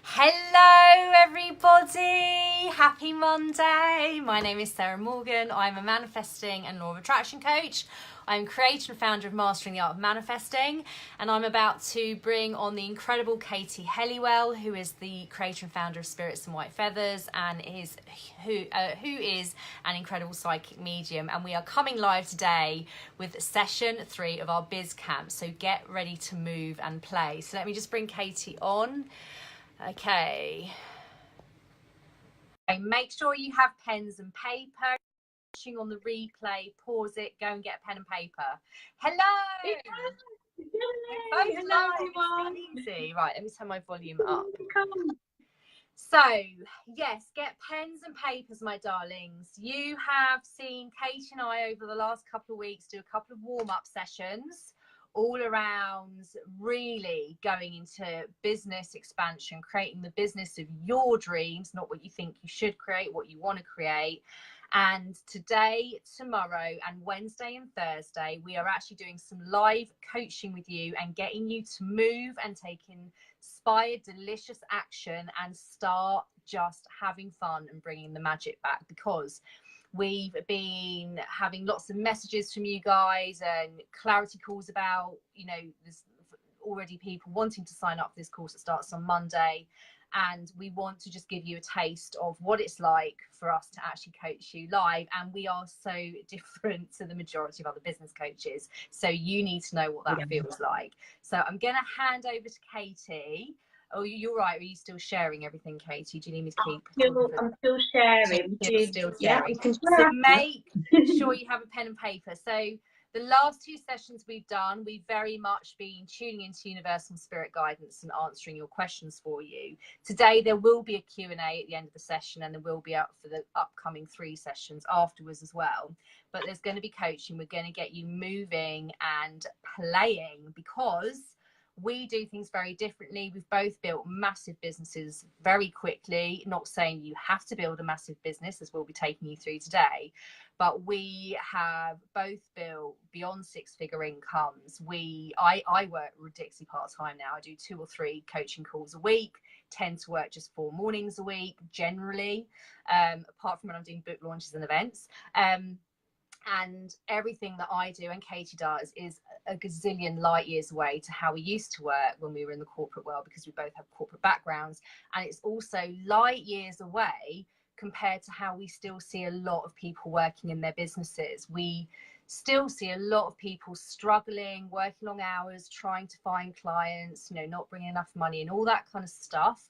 Hello everybody, happy Monday. My name is Sarah Morgan. I'm a manifesting and law of attraction coach. I'm creator and founder of Mastering the Art of Manifesting, and I'm about to bring on the incredible Katie Helliwell, who is the creator and founder of Spirits and White Feathers and who is an incredible psychic medium. And we are coming live today with session 3 of our Biz Camp, so get ready to move and play. So let me just bring Katie on. Okay, make sure you have pens and paper. Watching on the replay, pause it, go and get a pen and paper. Hello! Hello everyone. Easy. Right, let me turn my volume up. So, yes, get pens and papers, my darlings. You have seen Katie and I over the last couple of weeks do a couple of warm-up sessions all around really going into business expansion, creating the business of your dreams, not what you think you should create, what you want to create. And today, tomorrow, and Wednesday and Thursday, we are actually doing some live coaching with you and getting you to move and take inspired, delicious action and start just having fun and bringing the magic back, because we've been having lots of messages from you guys and clarity calls about, you know, there's already people wanting to sign up for this course that starts on Monday. And we want to just give you a taste of what it's like for us to actually coach you live. And we are so different to the majority of other business coaches. So you need to know what that feels like. So I'm going to hand over to Katie. Oh, you're right. Are you still sharing everything, Katie? Do you need me to keep? I'm still sharing. Still sharing. Yeah, so make sure you have a pen and paper. So the last 2 sessions we've done, we've very much been tuning into universal spirit guidance and answering your questions for you. Today, there will be a Q&A at the end of the session, and there will be up for the upcoming 3 sessions afterwards as well. But there's going to be coaching. We're going to get you moving and playing, because we do things very differently. We've both built massive businesses very quickly. Not saying you have to build a massive business, as we'll be taking you through today, but we have both built beyond 6-figure incomes. I work ridiculously part-time now. I do 2 or 3 coaching calls a week, tend to work just 4 mornings a week generally, apart from when I'm doing book launches and events. And everything that I do and Katie does is a gazillion light years away to how we used to work when we were in the corporate world, because we both have corporate backgrounds. And it's also light years away compared to how we still see a lot of people working in their businesses. We still see a lot of people struggling, working long hours, trying to find clients, you know, not bringing enough money and all that kind of stuff.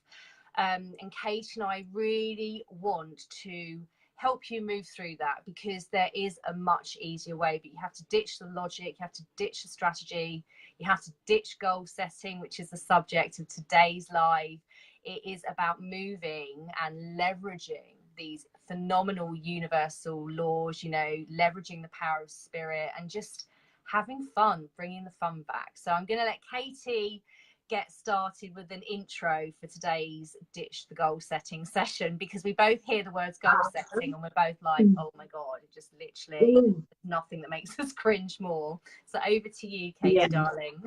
And Katie and I really want to help you move through that, because there is a much easier way. But you have to ditch the logic, you have to ditch the strategy, you have to ditch goal setting, which is the subject of today's live. It is about moving and leveraging these phenomenal universal laws, you know, leveraging the power of spirit and just having fun, bringing the fun back. So I'm going to let Katie get started with an intro for today's ditch the goal setting session, because we both hear the words goal setting and we're both like, oh my god, it just literally nothing that makes us cringe more. So over to you, Katie, darling.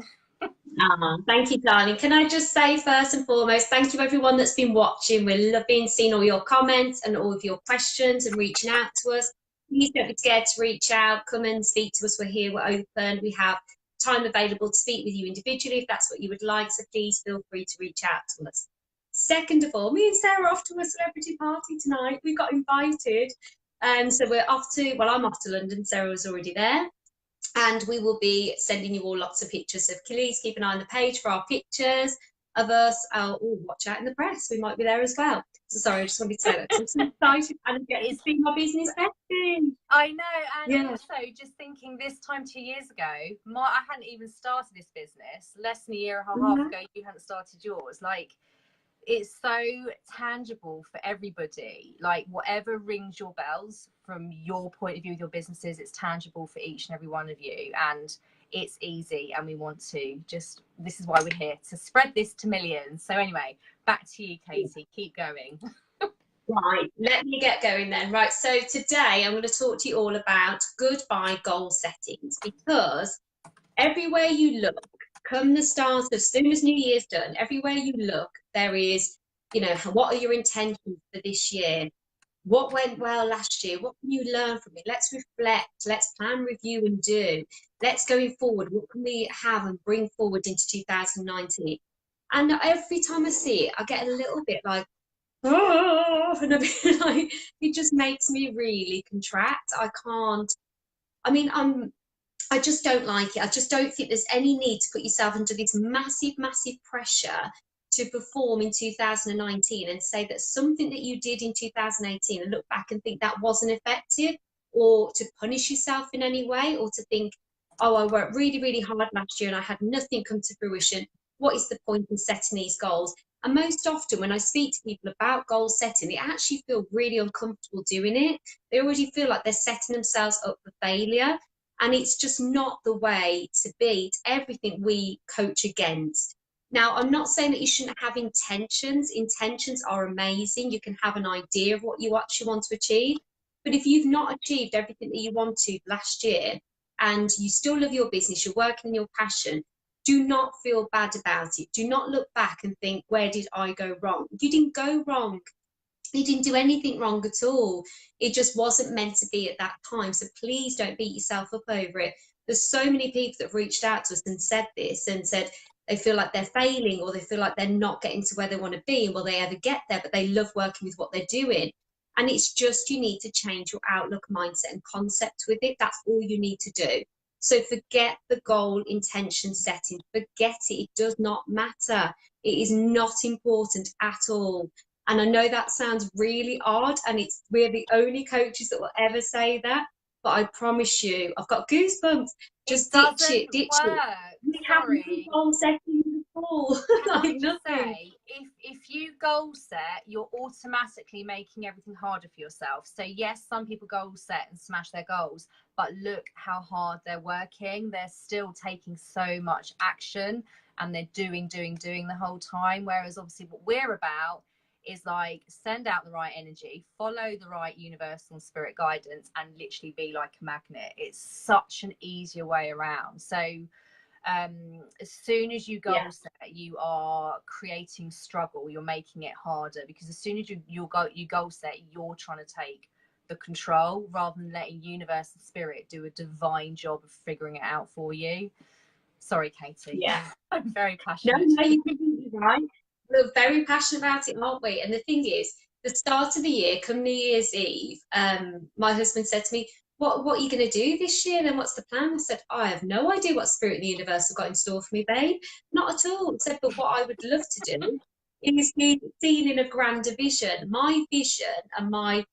Thank you, darling. Can I just say first and foremost, thank you everyone that's been watching. We're loving seeing all your comments and all of your questions and reaching out to us. Please don't be scared to reach out, come and speak to us. We're here, we're open, we have time available to speak with you individually if that's what you would like, so please feel free to reach out to us. Second of all, me and Sarah are off to a celebrity party tonight. We got invited, and so we're off to, well, I'm off to London, Sarah was already there, and we will be sending you all lots of pictures. So please keep an eye on the page for our pictures of us. Watch out in the press, we might be there as well. So sorry, I just wanted to say that. I'm so excited and get to see my business bestie. I know, and also just thinking this time 2 years ago, I hadn't even started this business. Less than a year and a half ago, you hadn't started yours. Like, it's so tangible for everybody. Like, whatever rings your bells from your point of view with your businesses, it's tangible for each and every one of you. And it's easy, and we want to just, this is why we're here, to spread this to millions. So anyway, back to you, Katie. Keep going. Right, let me get going then. Right, so today I'm going to talk to you all about goodbye goal settings, because everywhere you look, come the start, as soon as New Year's done, everywhere you look, there is you know, what are your intentions for this year? What went well last year? What can you learn from it? Let's reflect. Let's plan, review, and do. Let's going forward. What can we have and bring forward into 2019? And every time I see it, I get a little bit like, oh, and a bit like, it just makes me really contract. I can't. I mean, I just don't like it. I just don't think there's any need to put yourself under this massive, massive pressure to perform in 2019 and say that something that you did in 2018 and look back and think that wasn't effective, or to punish yourself in any way, or to think, oh, I worked really, really hard last year and I had nothing come to fruition. What is the point in setting these goals? And most often when I speak to people about goal setting, they actually feel really uncomfortable doing it. They already feel like they're setting themselves up for failure. And it's just not the way to be. It's everything we coach against. Now, I'm not saying that you shouldn't have intentions. Intentions are amazing. You can have an idea of what you actually want to achieve. But if you've not achieved everything that you want to last year and you still love your business, you're working in your passion, do not feel bad about it. Do not look back and think, where did I go wrong? You didn't go wrong. You didn't do anything wrong at all. It just wasn't meant to be at that time. So please don't beat yourself up over it. There's so many people that have reached out to us and said this, and said they feel like they're failing, or they feel like they're not getting to where they want to be. Will they ever get there? But they love working with what they're doing. And it's just, you need to change your outlook, mindset, and concept with it. That's all you need to do. So forget the goal intention setting. Forget it. It does not matter. It is not important at all. And I know that sounds really odd, and we're the only coaches that will ever say that. But I promise you, I've got goosebumps. Just ditch it. We haven't done goal setting before. Like nothing. Say, if you goal set, you're automatically making everything harder for yourself. So yes, some people goal set and smash their goals, but look how hard they're working. They're still taking so much action, and they're doing the whole time. Whereas obviously what we're about is like, send out the right energy, follow the right universal and spirit guidance, and literally be like a magnet. It's such an easier way around. So as soon as you goal set, you are creating struggle, you're making it harder, because as soon as you goal set, you're trying to take the control rather than letting universe and spirit do a divine job of figuring it out for you. Sorry, Katie. Yeah. I'm very passionate. No, you're completely right. We're very passionate about it, aren't we? And the thing is, the start of the year, come New Year's Eve, my husband said to me, what are you going to do this year? Then what's the plan? I said, I have no idea what spirit and the universe have got in store for me, babe. Not at all. I said, but what I would love to do is be seen in a grander vision. My vision and my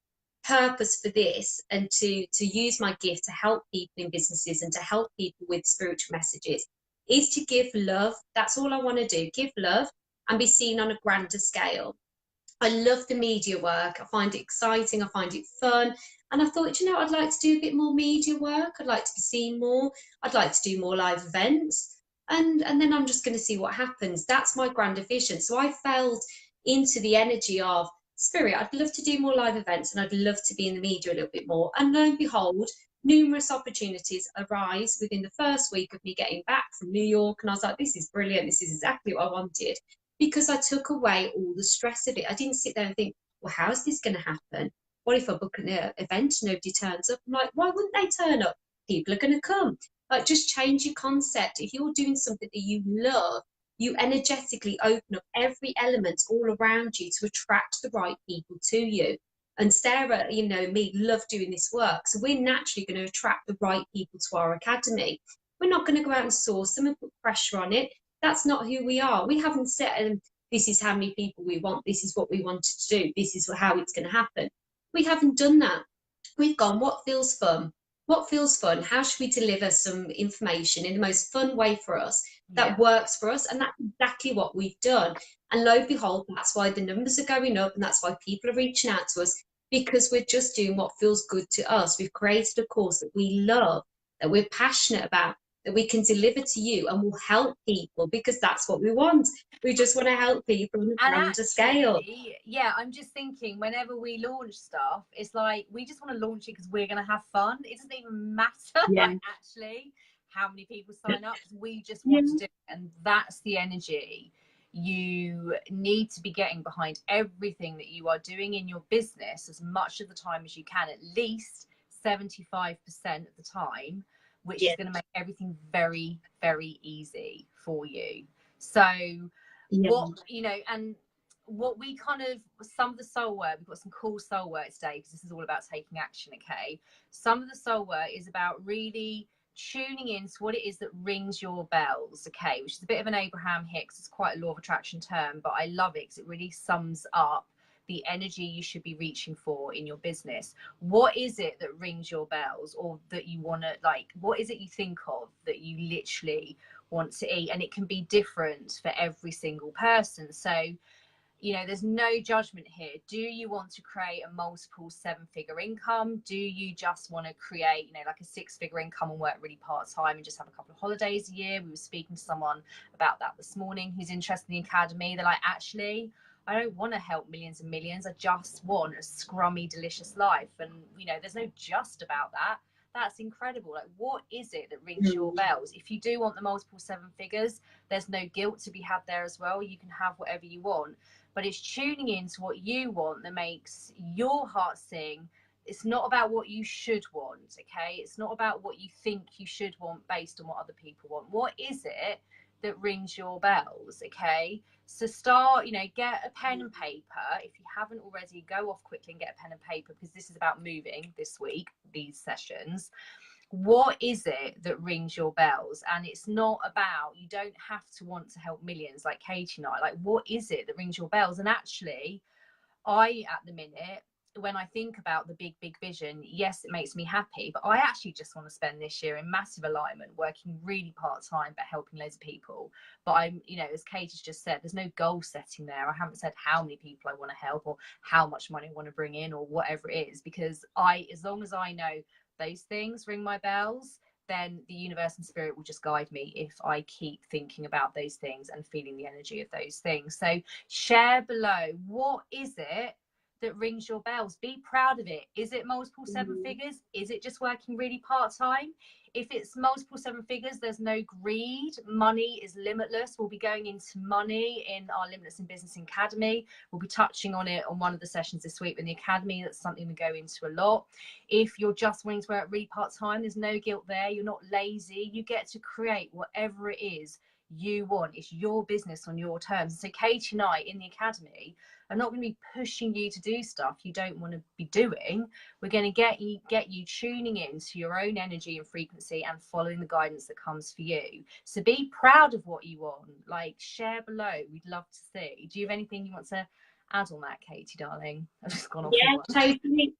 purpose for this, and to use my gift to help people in businesses and to help people with spiritual messages, is to give love. That's all I want to do. Give love and be seen on a grander scale. I love the media work. I find it exciting. I find it fun. And I thought, you know, I'd like to do a bit more media work. I'd like to be seen more. I'd like to do more live events. And then I'm just going to see what happens. That's my grander vision. So I fell into the energy of spirit. I'd love to do more live events, and I'd love to be in the media a little bit more. And lo and behold, numerous opportunities arise within the first week of me getting back from New York. And I was like, this is brilliant. This is exactly what I wanted, because I took away all the stress of it. I didn't sit there and think, well, how is this going to happen? What if I book an event and nobody turns up? I'm like, why wouldn't they turn up? People are going to come. Like, just change your concept. If you're doing something that you love, you energetically open up every element all around you to attract the right people to you. And Sarah, you know, me, love doing this work. So we're naturally going to attract the right people to our academy. We're not going to go out and source them and put pressure on it. That's not who we are. We haven't said, this is how many people we want. This is what we wanted to do. This is how it's going to happen. We haven't done that. We've gone, what feels fun? What feels fun? How should we deliver some information in the most fun way for us that works for us? And that's exactly what we've done. And lo and behold, that's why the numbers are going up, and that's why people are reaching out to us, because we're just doing what feels good to us. We've created a course that we love, that we're passionate about, that we can deliver to you, and will help people, because that's what we want. We just want to help people on a grander scale. Yeah, I'm just thinking, whenever we launch stuff, it's like, we just want to launch it because we're going to have fun. It doesn't even matter like actually how many people sign up. We just want to do it, and that's the energy. You need to be getting behind everything that you are doing in your business as much of the time as you can, at least 75% of the time, which is going to make everything very, very easy for you. So what, you know, and what we kind of, some of the soul work, we've got some cool soul work today because this is all about taking action, okay? Some of the soul work is about really tuning into what it is that rings your bells, okay, which is a bit of an Abraham Hicks, it's quite a law of attraction term, but I love it because it really sums up the energy you should be reaching for in your business. What is it that rings your bells, or that you want to, like, what is it you think of that you literally want to eat? And it can be different for every single person. So, you know, there's no judgment here. Do you want to create a multiple 7-figure income? Do you just want to create, you know, like a 6-figure income and work really part-time and just have a couple of holidays a year? We were speaking to someone about that this morning who's interested in the academy. They're like, actually, I don't want to help millions and millions. I just want a scrummy, delicious life. And, you know, there's no just about that. That's incredible. Like, what is it that rings your bells? If you do want the multiple 7 figures, there's no guilt to be had there as well. You can have whatever you want. But it's tuning into what you want that makes your heart sing. It's not about what you should want, okay? It's not about what you think you should want based on what other people want. What is it that rings your bells, okay? So start, you know, get a pen and paper. If you haven't already, go off quickly and get a pen and paper, because this is about moving this week, these sessions. What is it that rings your bells? And it's not about, you don't have to want to help millions like Katie and I. Like, what is it that rings your bells? And actually, I, at the minute, when I think about the big vision, yes, it makes me happy, but I actually just want to spend this year in massive alignment, working really part-time, but helping loads of people. But I'm, you know, as Katie's just said, there's no goal setting there. I haven't said how many people I want to help or how much money I want to bring in or whatever it is, because as long as I know those things ring my bells, then the universe and spirit will just guide me if I keep thinking about those things and feeling the energy of those things. So share below, what is it that rings your bells? Be proud of it. Is it multiple 7 figures? Is it just working really part-time? If it's multiple 7 figures, there's no greed. Money is limitless. We'll be going into money in our Limitless in Business Academy. We'll be touching on it on one of the sessions this week in the academy. That's something we go into a lot. If you're just wanting to work really part-time, there's no guilt there. You're not lazy. You get to create whatever it is you want. It's your business on your terms. So Katie and I in the academy are not going to be pushing you to do stuff you don't want to be doing. We're going to get you tuning into your own energy and frequency and following the guidance that comes for you. So be proud of what you want. Like, share below. We'd love to see. Do you have anything you want to add on that, Katie, darling? I've just gone off. Yeah, totally.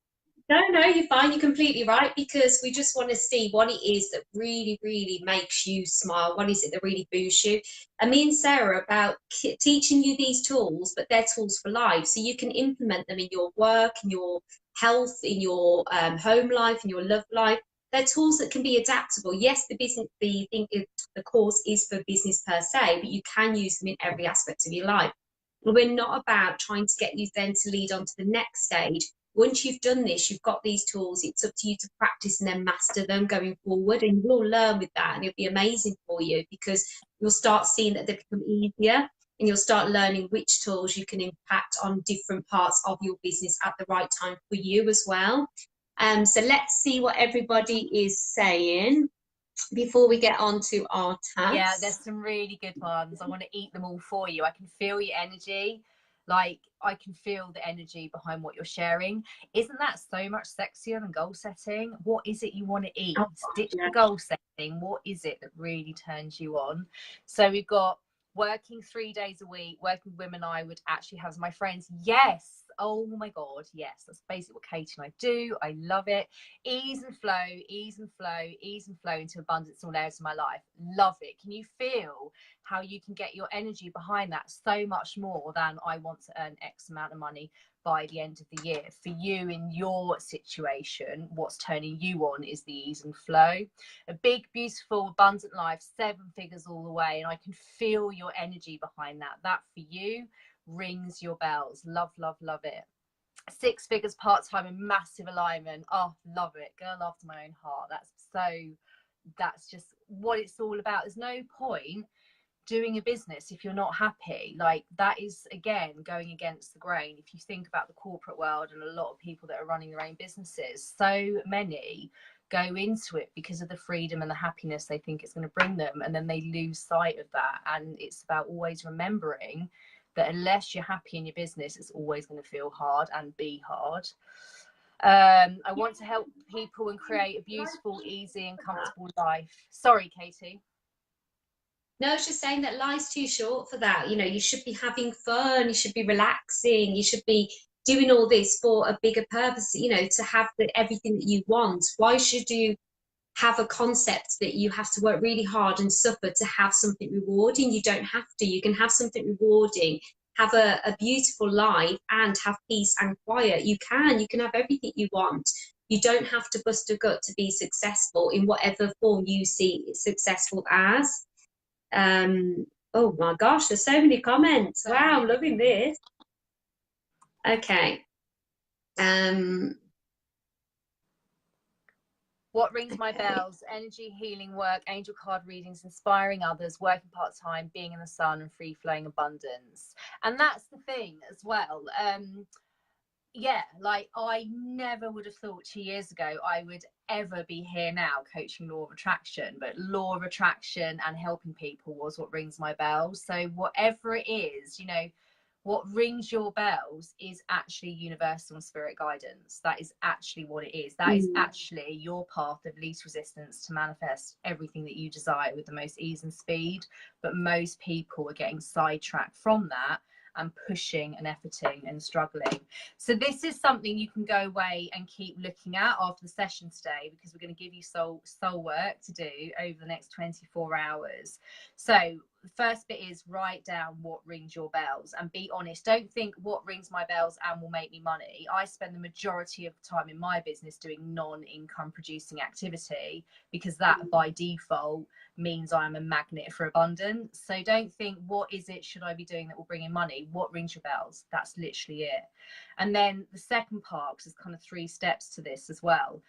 No, you're fine. You're completely right, because we just want to see what it is that really, really makes you smile. What is it that really boosts you? And me and Sarah are about teaching you these tools, but they're tools for life. So you can implement them in your work, in your health, in your home life, in your love life. They're tools that can be adaptable. Yes, the course is for business per se, but you can use them in every aspect of your life. We're not about trying to get you then to lead on to the next stage. Once you've done this, you've got these tools, it's up to you to practice and then master them going forward, and you'll learn with that, and it'll be amazing for you, because you'll start seeing that they become easier, and you'll start learning which tools you can impact on different parts of your business at the right time for you as well. So let's see what everybody is saying before we get on to our task. Yeah, there's some really good ones. I want to eat them all for you. I can feel your energy. Like, I can feel the energy behind what you're sharing. Isn't that so much sexier than goal setting? What is it you want to eat? Ditch the goal setting. What is it that really turns you on? So we've got working 3 days a week, working with women I would actually have as my friends. Yes. Oh my God. Yes. That's basically what Katie and I do. I love it. Ease and flow, ease and flow, ease and flow into abundance in all areas of my life. Love it. Can you feel how you can get your energy behind that so much more than I want to earn X amount of money by the end of the year? For you in your situation, what's turning you on is the ease and flow. A big, beautiful, abundant life, 7 figures all the way. And I can feel your energy behind that. That for you rings your bells. Love, love, love it. 6 figures part-time in massive alignment. Oh, love it. Girl after my own heart. That's just what it's all about. There's no point doing a business if you're not happy? Like, that is, again, going against the grain. If you think about the corporate world and a lot of people that are running their own businesses, so many go into it because of the freedom and the happiness they think it's going to bring them, and then they lose sight of that. And it's about always remembering that unless you're happy in your business, it's always going to feel hard and be hard. I want to help people and create a beautiful, easy and comfortable life. Sorry, Katie. No, it's just saying that life's too short for that. You know, you should be having fun, you should be relaxing, you should be doing all this for a bigger purpose, you know, to have everything that you want. Why should you have a concept that you have to work really hard and suffer to have something rewarding? You don't have to. You can have something rewarding, have a beautiful life, and have peace and quiet. You can have everything you want. You don't have to bust a gut to be successful in whatever form you see successful as. Oh my gosh, there's so many comments. Wow, I'm loving this. Okay. What rings my bells? Energy, healing work, angel card readings, inspiring others, working part-time, being in the sun, and free-flowing abundance. And that's the thing as well. Yeah, like, I never would have thought 2 years ago I would ever be here now coaching law of attraction, but law of attraction and helping people was what rings my bells. So whatever it is, you know, what rings your bells is actually universal and spirit guidance. That is actually what it is. That is actually your path of least resistance to manifest everything that you desire with the most ease and speed. But most people are getting sidetracked from that and pushing and efforting and struggling. So this is something you can go away and keep looking at after the session today, because we're going to give you soul work to do over the next 24 hours. So the first bit is write down what rings your bells and be honest. Don't think what rings my bells and will make me money. I spend the majority of the time in my business doing non-income producing activity, because that by default means I'm a magnet for abundance. So don't think, what is it should I be doing that will bring in money? What rings your bells? That's literally it. And then the second part, because there's kind of 3 steps to this as well,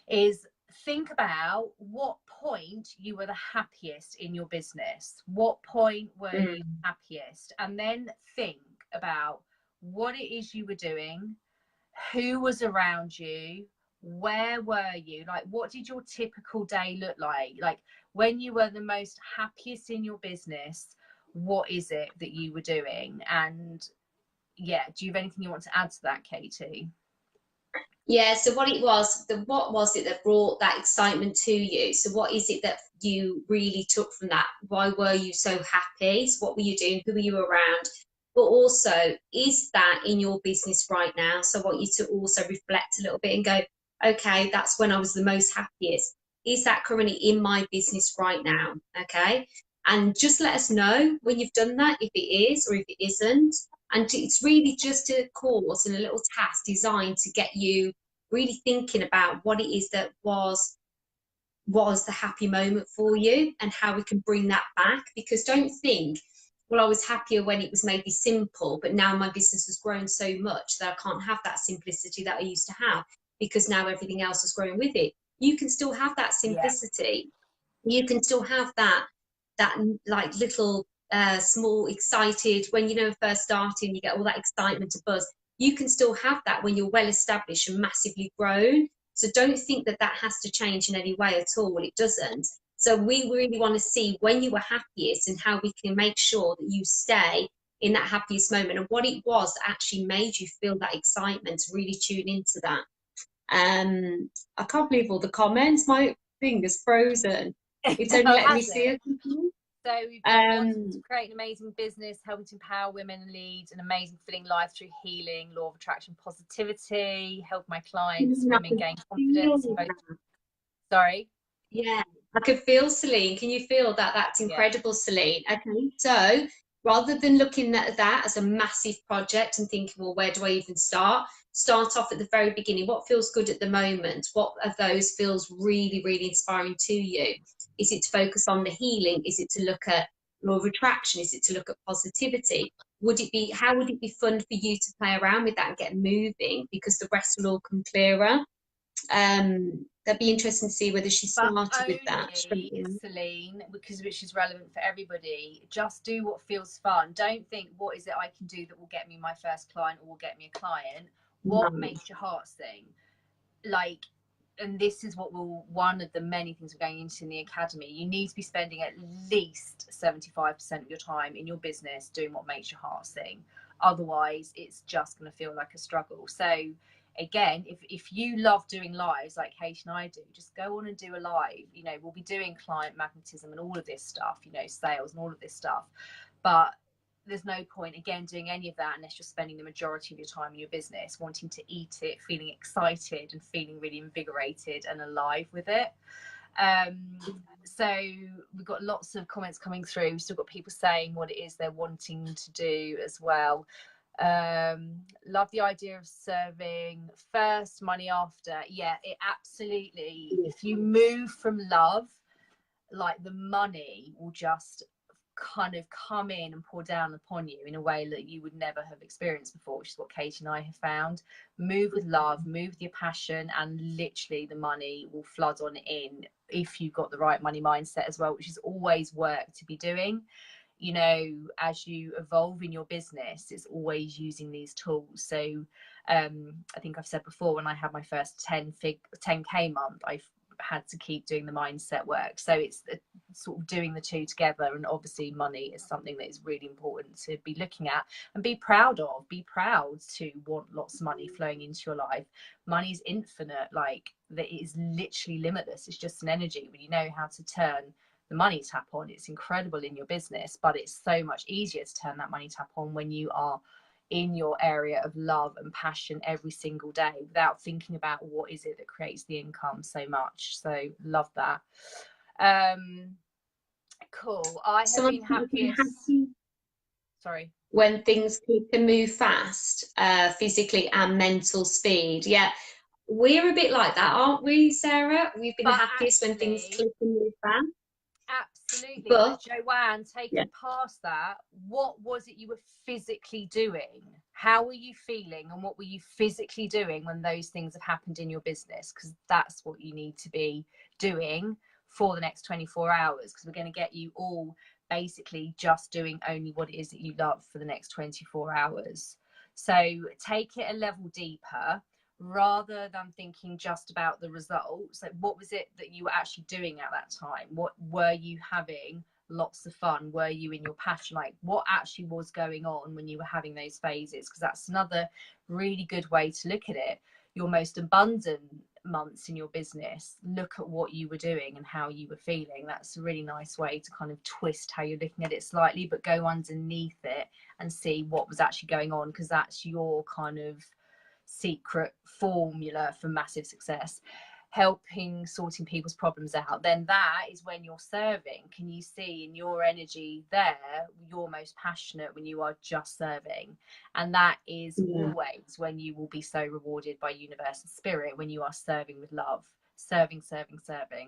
is think about what point you were the happiest in your business. What point were you happiest? And then think about what it is you were doing, who was around you, where were you, like what did your typical day look like when you were the most happiest in your business? What is it that you were doing? And yeah, do you have anything you want to add to that, Katie? Yeah, so what was it that brought that excitement to you? So what is it that you really took from that? Why were you so happy? So what were you doing? Who were you around? But also, is that in your business right now? So I want you to also reflect a little bit and go, okay, that's when I was the most happiest. Is that currently in my business right now? Okay. And just let us know when you've done that, if it is or if it isn't. And it's really just a course and a little task designed to get you really thinking about what it is that was the happy moment for you and how we can bring that back. Because don't think, well, I was happier when it was maybe simple, but now my business has grown so much that I can't have that simplicity that I used to have, because now everything else has grown with it. You can still have that simplicity. You can still have that like little small excited when first starting, you get all that excitement, a buzz. You can still have that when you're well established and massively grown. So don't think that that has to change in any way at all. It doesn't. So we really want to see when you were happiest and how we can make sure that you stay in that happiest moment, and what it was that actually made you feel that excitement. Really tune into that. I can't believe all the comments. My thing is frozen. It's only letting me see it. So we've got wanting to create an amazing business, helping to empower women and lead an amazing fulfilling life through healing, law of attraction, positivity, help my clients, women gain confidence. Sorry? Yeah, I could feel, Celine. Can you feel that? That's incredible, Celine. Okay, so rather than looking at that as a massive project and thinking, well, where do I even start? Start off at the very beginning. What feels good at the moment? What of those feels really, really inspiring to you? Is it to focus on the healing? Is it to look at law of attraction? Is it to look at positivity? How would it be fun for you to play around with that and get moving? Because the rest will all come clearer. That'd be interesting to see whether she But started with that. only, Celine, because which is relevant for everybody, just do what feels fun. Don't think, what is it I can do that will get me my first client or will get me a client? What makes your heart sing? Like, and this is what will, one of the many things we're going into in the academy, you need to be spending at least 75% of your time in your business doing what makes your heart sing. Otherwise it's just going to feel like a struggle. So again, if you love doing lives like Kate and I do, just go on and do a live. You know, we'll be doing client magnetism and all of this stuff, you know, sales and all of this stuff, but there's no point again doing any of that unless you're spending the majority of your time in your business wanting to eat it, feeling excited and feeling really invigorated and alive with it. So we've got lots of comments coming through. We've still got people saying what it is they're wanting to do as well. Love the idea of serving first, money after. Yeah, it absolutely, if you move from love, like the money will just kind of come in and pour down upon you in a way that you would never have experienced before, which is what Kate and I have found. Move with love, move with your passion, and literally the money will flood on in if you've got the right money mindset as well, which is always work to be doing. You know, as you evolve in your business, it's always using these tools. So I think I've said before, when I had my first 10k month, I had to keep doing the mindset work. So it's sort of doing the two together, and obviously money is something that is really important to be looking at and be proud of. Be proud to want lots of money flowing into your life. Money is infinite, like that, it is literally limitless. It's just an energy. When you know how to turn the money tap on, it's incredible in your business, but it's so much easier to turn that money tap on when you are in your area of love and passion every single day without thinking about what is it that creates the income so much. So love that. Cool. I have been happiest. Sorry. When things can move fast, physically and mental speed. Yeah, we're a bit like that, aren't we, Sarah? We've been happiest when things click and move fast. Absolutely. But Joanne, taking past that, what was it you were physically doing? How were you feeling, and what were you physically doing when those things have happened in your business? Because that's what you need to be doing for the next 24 hours, because we're going to get you all basically just doing only what it is that you love for the next 24 hours. So take it a level deeper. Rather than thinking just about the results, like what was it that you were actually doing at that time? What were you having lots of fun? Were you in your passion? Like what actually was going on when you were having those phases? Because that's another really good way to look at it. Your most abundant months in your business, look at what you were doing and how you were feeling. That's a really nice way to kind of twist how you're looking at it slightly, but go underneath it and see what was actually going on, because that's your kind of secret formula for massive success. Helping sorting people's problems out, then that is when you're serving. Can you see in your energy there, you're most passionate when you are just serving? And that is always when you will be so rewarded by universal spirit, when you are serving with love. Serving,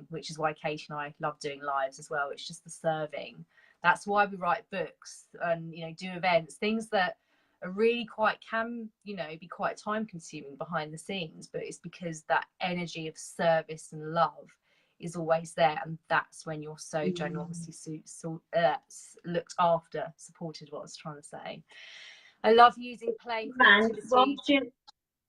which is why Kate and I love doing lives as well. It's just the serving. That's why we write books and, you know, do events, things that are really can, you know, be quite time consuming behind the scenes, but it's because that energy of service and love is always there, and that's when you're so ginormously looked after, supported, what I was trying to say. I love using playing creativity.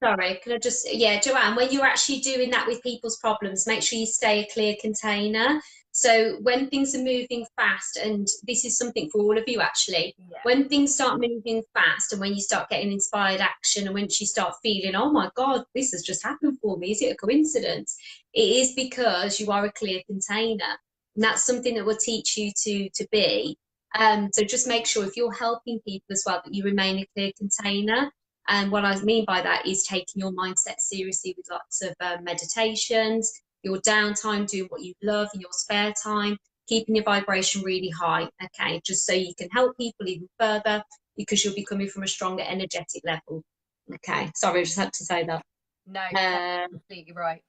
Sorry, can I just, Joanne, when you're actually doing that with people's problems, make sure you stay a clear container. So when things are moving fast, and this is something for all of you actually, when things start moving fast and when you start getting inspired action, and once you start feeling, oh my God, this has just happened for me, is it a coincidence? It is because you are a clear container, and that's something that will teach you to be. So just make sure if you're helping people as well, that you remain a clear container. And what I mean by that is taking your mindset seriously with lots of meditations, your downtime, doing what you love in your spare time, keeping your vibration really high, okay, just so you can help people even further, because you'll be coming from a stronger energetic level. Okay, sorry, I just had to say that. No, that's completely right.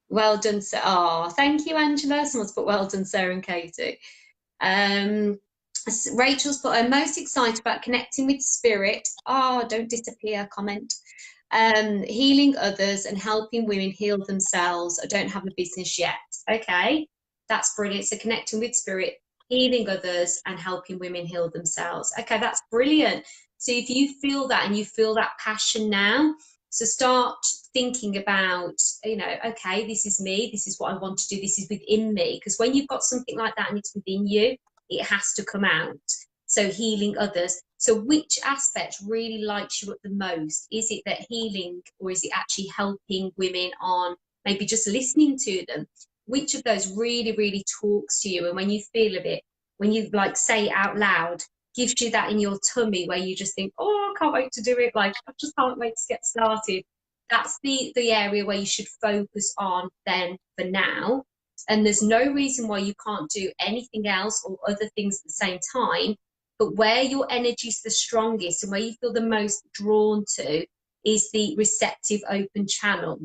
Well done, sir. Oh, thank you, Angela. Someone's put well done, Sarah and Katie. Rachel's put, I'm most excited about connecting with spirit. Oh, don't disappear, comment. Healing others and helping women heal themselves. I don't have a business yet. Okay, that's brilliant. So connecting with spirit, healing others and helping women heal themselves. Okay, that's brilliant. So if you feel that and you feel that passion now, so start thinking about, you know, okay, this is me, this is what I want to do, this is within me. Because when you've got something like that and it's within you, it has to come out. So healing others. So which aspect really lights you up the most? Is it that healing, or is it actually helping women on maybe just listening to them? Which of those really, really talks to you? And when you feel of it, when you like say it out loud, gives you that in your tummy where you just think, oh, I can't wait to do it. Like, I just can't wait to get started. That's the area where you should focus on then for now. And there's no reason why you can't do anything else or other things at the same time. But where your energy is the strongest and where you feel the most drawn to is the receptive open channel.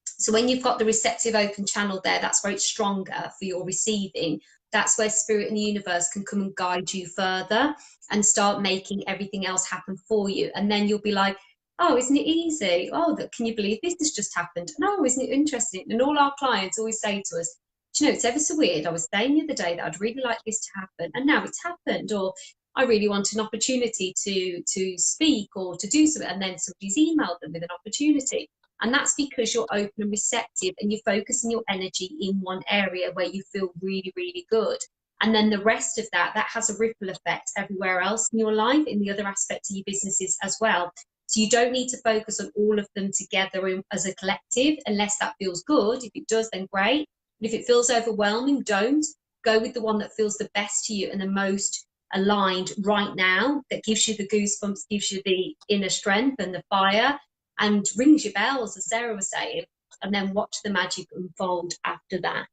So when you've got the receptive open channel there, that's where it's stronger for your receiving. That's where spirit and the universe can come and guide you further and start making everything else happen for you. And then you'll be like, oh, isn't it easy? Oh, can you believe this has just happened? And oh, isn't it interesting? And all our clients always say to us, do you know, it's ever so weird. I was saying the other day that I'd really like this to happen, and now it's happened. Or I really want an opportunity to speak or to do something, and then somebody's emailed them with an opportunity. And that's because you're open and receptive and you're focusing your energy in one area where you feel really, really good. And then the rest of that has a ripple effect everywhere else in your life, in the other aspects of your businesses as well. So you don't need to focus on all of them together as a collective unless that feels good. If it does, then great. But if it feels overwhelming, don't. Go with the one that feels the best to you and the most aligned right now, that gives you the goosebumps, gives you the inner strength and the fire, and rings your bells, as Sarah was saying, and then watch the magic unfold after that.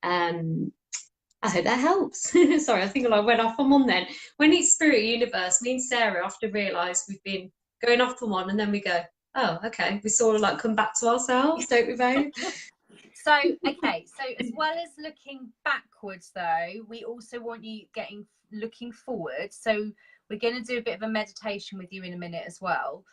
I hope that helps. Sorry, I think I went off on one then. When it's spirit universe, me and Sarah often realise we've been going off on one, and then we go, oh, okay, we sort of like come back to ourselves, don't we, babe? So, okay, so as well as looking backwards, though, we also want you looking forward. So we're going to do a bit of a meditation with you in a minute as well.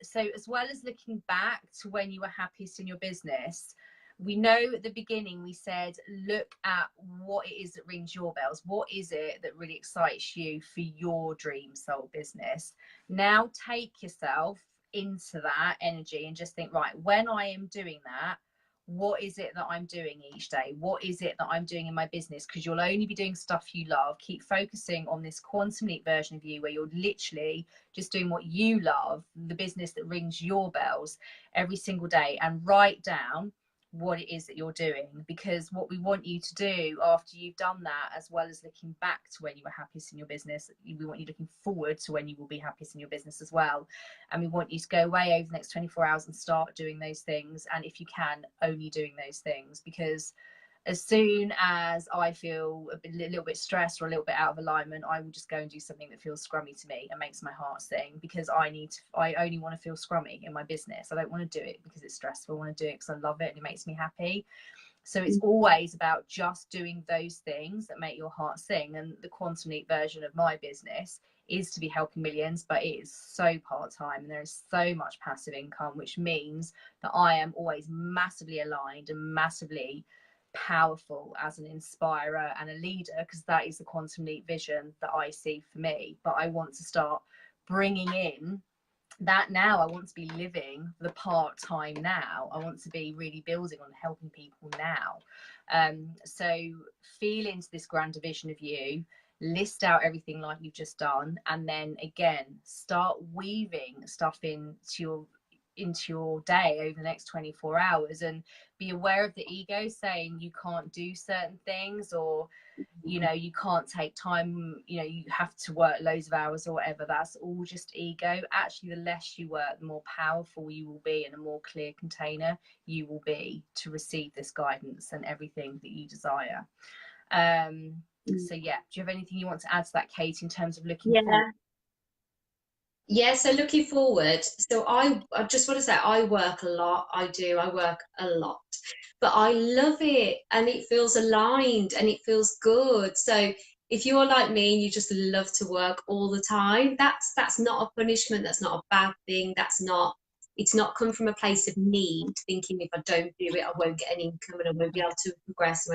So as well as looking back to when you were happiest in your business, we know at the beginning we said, look at what it is that rings your bells. What is it that really excites you for your dream soul business? Now take yourself into that energy and just think, right, when I am doing that, what is it that I'm doing each day? What is it that I'm doing in my business? Because you'll only be doing stuff you love. Keep focusing on this quantum leap version of you where you're literally just doing what you love, the business that rings your bells every single day, and write down what it is that you're doing. Because what we want you to do after you've done that, as well as looking back to when you were happiest in your business, we want you looking forward to when you will be happiest in your business as well. And we want you to go away over the next 24 hours and start doing those things, and if you can, only doing those things. Because as soon as I feel a little bit stressed or a little bit out of alignment, I will just go and do something that feels scrummy to me and makes my heart sing, because I only want to feel scrummy in my business. I don't want to do it because it's stressful. I want to do it because I love it and it makes me happy. So it's always about just doing those things that make your heart sing. And the quantum leap version of my business is to be helping millions, but it is so part-time and there is so much passive income, which means that I am always massively aligned and massively powerful as an inspirer and a leader, because that is the quantum leap vision that I see for me. But I want to start bringing in that now. I want to be living the part-time now. I want to be really building on helping people now. So feel into this grander vision of you, list out everything like you've just done, and then again start weaving stuff into your day over the next 24 hours, and be aware of the ego saying you can't do certain things, or you know, you can't take time, you know, you have to work loads of hours or whatever. That's all just ego. Actually, the less you work, the more powerful you will be, and a more clear container you will be to receive this guidance and everything that you desire. So yeah, do you have anything you want to add to that, Kate, in terms of looking forward? Yeah, so looking forward, so I just want to say I work a lot. I work a lot, but I love it and it feels aligned and it feels good. So if you're like me and you just love to work all the time, that's not a punishment, that's not a bad thing, that's not It's not come from a place of need, thinking if I don't do it, I won't get an income and I won't be able to progress.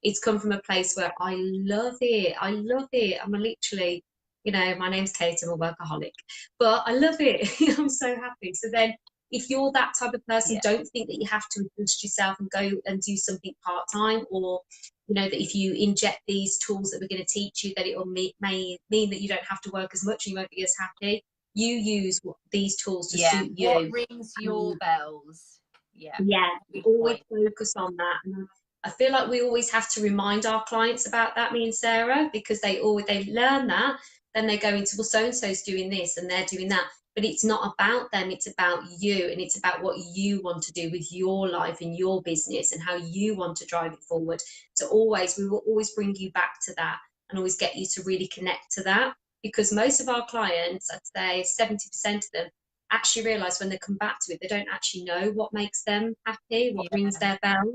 It's come from a place where I love it. I love it. I'm literally, you know, my name's Kate, I'm a workaholic, but I love it. I'm so happy. So then if you're that type of person, don't think that you have to adjust yourself and go and do something part-time, or you know, that if you inject these tools that we're going to teach you, that it will may mean that you don't have to work as much and you won't be as happy. You use these tools to suit you. What rings your bells? Yeah, always focus on that. And I feel like we always have to remind our clients about that, me and Sarah, because they learn that, then they go into, well, so-and-so's doing this and they're doing that. But it's not about them, it's about you, and it's about what you want to do with your life and your business and how you want to drive it forward. So we will always bring you back to that and always get you to really connect to that, because most of our clients, I'd say 70% of them, actually realize when they come back to it, they don't actually know what makes them happy, what rings their bell.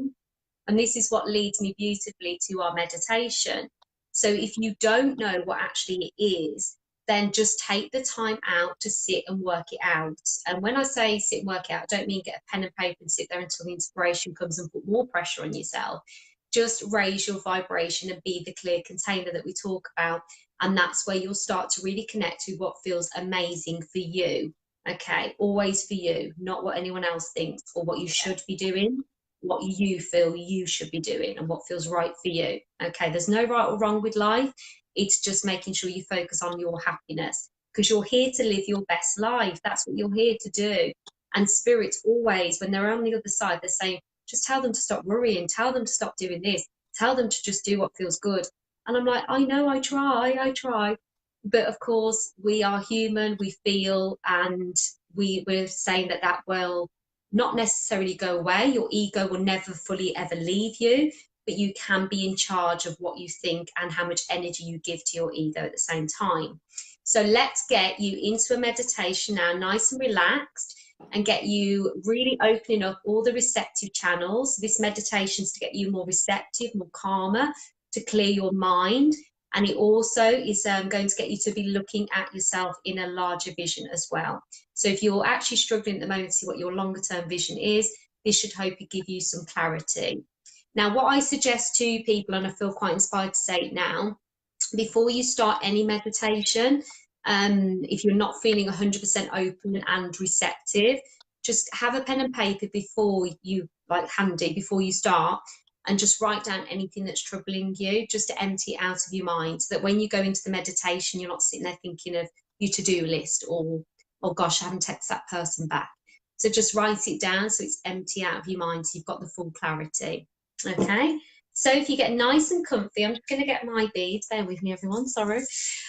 And this is what leads me beautifully to our meditation. So if you don't know what actually it is, then just take the time out to sit and work it out. And when I say sit and work it out, I don't mean get a pen and paper and sit there until the inspiration comes and put more pressure on yourself. Just raise your vibration and be the clear container that we talk about. And that's where you'll start to really connect with what feels amazing for you. Okay, always for you, not what anyone else thinks or what you should be doing, what you feel you should be doing and what feels right for you. Okay, there's no right or wrong with life. It's just making sure you focus on your happiness, because you're here to live your best life. That's what you're here to do. And spirits always, when they're on the other side, they're saying, just tell them to stop worrying, tell them to stop doing this, tell them to just do what feels good. And I'm like, I know, I try. But of course, we are human, we feel, and we're saying that will not necessarily go away. Your ego will never fully ever leave you, but you can be in charge of what you think and how much energy you give to your ego at the same time. So let's get you into a meditation now, nice and relaxed, and get you really opening up all the receptive channels. This meditation is to get you more receptive, more calmer, to clear your mind. And it also is going to get you to be looking at yourself in a larger vision as well. So if you're actually struggling at the moment to see what your longer term vision is, this should hopefully give you some clarity. Now, what I suggest to people, and I feel quite inspired to say it now, before you start any meditation, if you're not feeling 100% open and receptive, just have a pen and paper before you, like handy, before you start, and just write down anything that's troubling you, just to empty it out of your mind, so that when you go into the meditation, you're not sitting there thinking of your to-do list or, oh gosh, I haven't texted that person back. So just write it down so it's empty out of your mind, so you've got the full clarity. Okay, so if you get nice and comfy, I'm just going to get my beads. Bear with me, everyone. Sorry.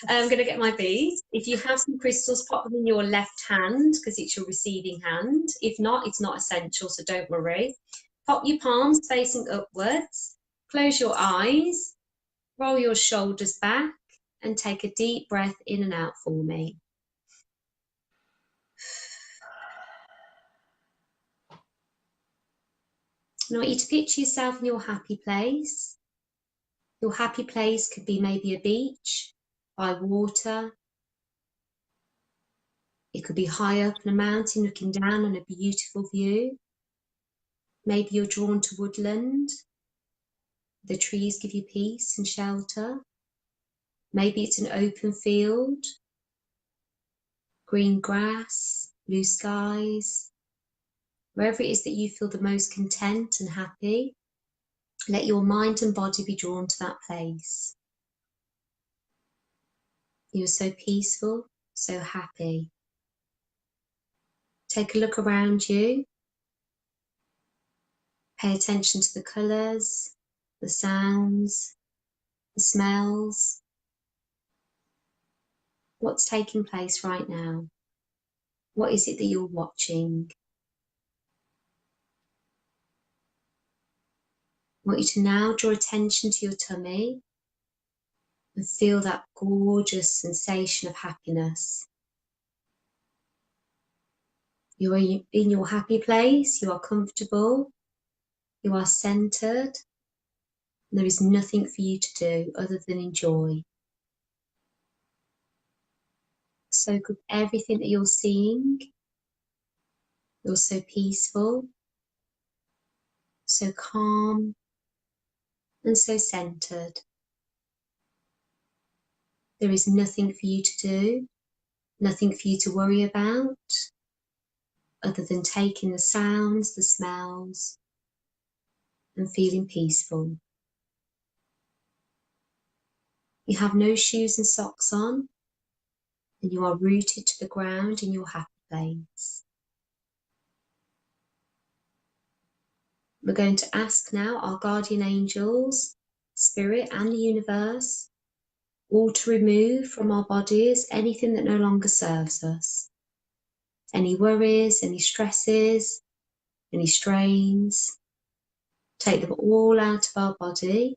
I'm going to get my beads. If you have some crystals, pop them in your left hand because it's your receiving hand. If not, it's not essential, so don't worry. Pop your palms facing upwards. Close your eyes. Roll your shoulders back and take a deep breath in and out for me. I want you to picture yourself in your happy place. Your happy place could be maybe a beach, by water. It could be high up on a mountain looking down on a beautiful view. Maybe you're drawn to woodland. The trees give you peace and shelter. Maybe it's an open field, green grass, blue skies. Wherever it is that you feel the most content and happy, let your mind and body be drawn to that place. You're so peaceful, so happy. Take a look around you. Pay attention to the colours, the sounds, the smells. What's taking place right now? What is it that you're watching? I want you to now draw attention to your tummy and feel that gorgeous sensation of happiness. You are in your happy place, you are comfortable, you are centered, and there is nothing for you to do other than enjoy. Soak up everything that you're seeing. You're so peaceful, so calm, and so centered. There is nothing for you to do, nothing for you to worry about, other than taking the sounds, the smells, and feeling peaceful. You have no shoes and socks on, and you are rooted to the ground in your happy place. We're going to ask now our guardian angels, spirit, and the universe, all to remove from our bodies anything that no longer serves us. Any worries, any stresses, any strains. Take them all out of our body.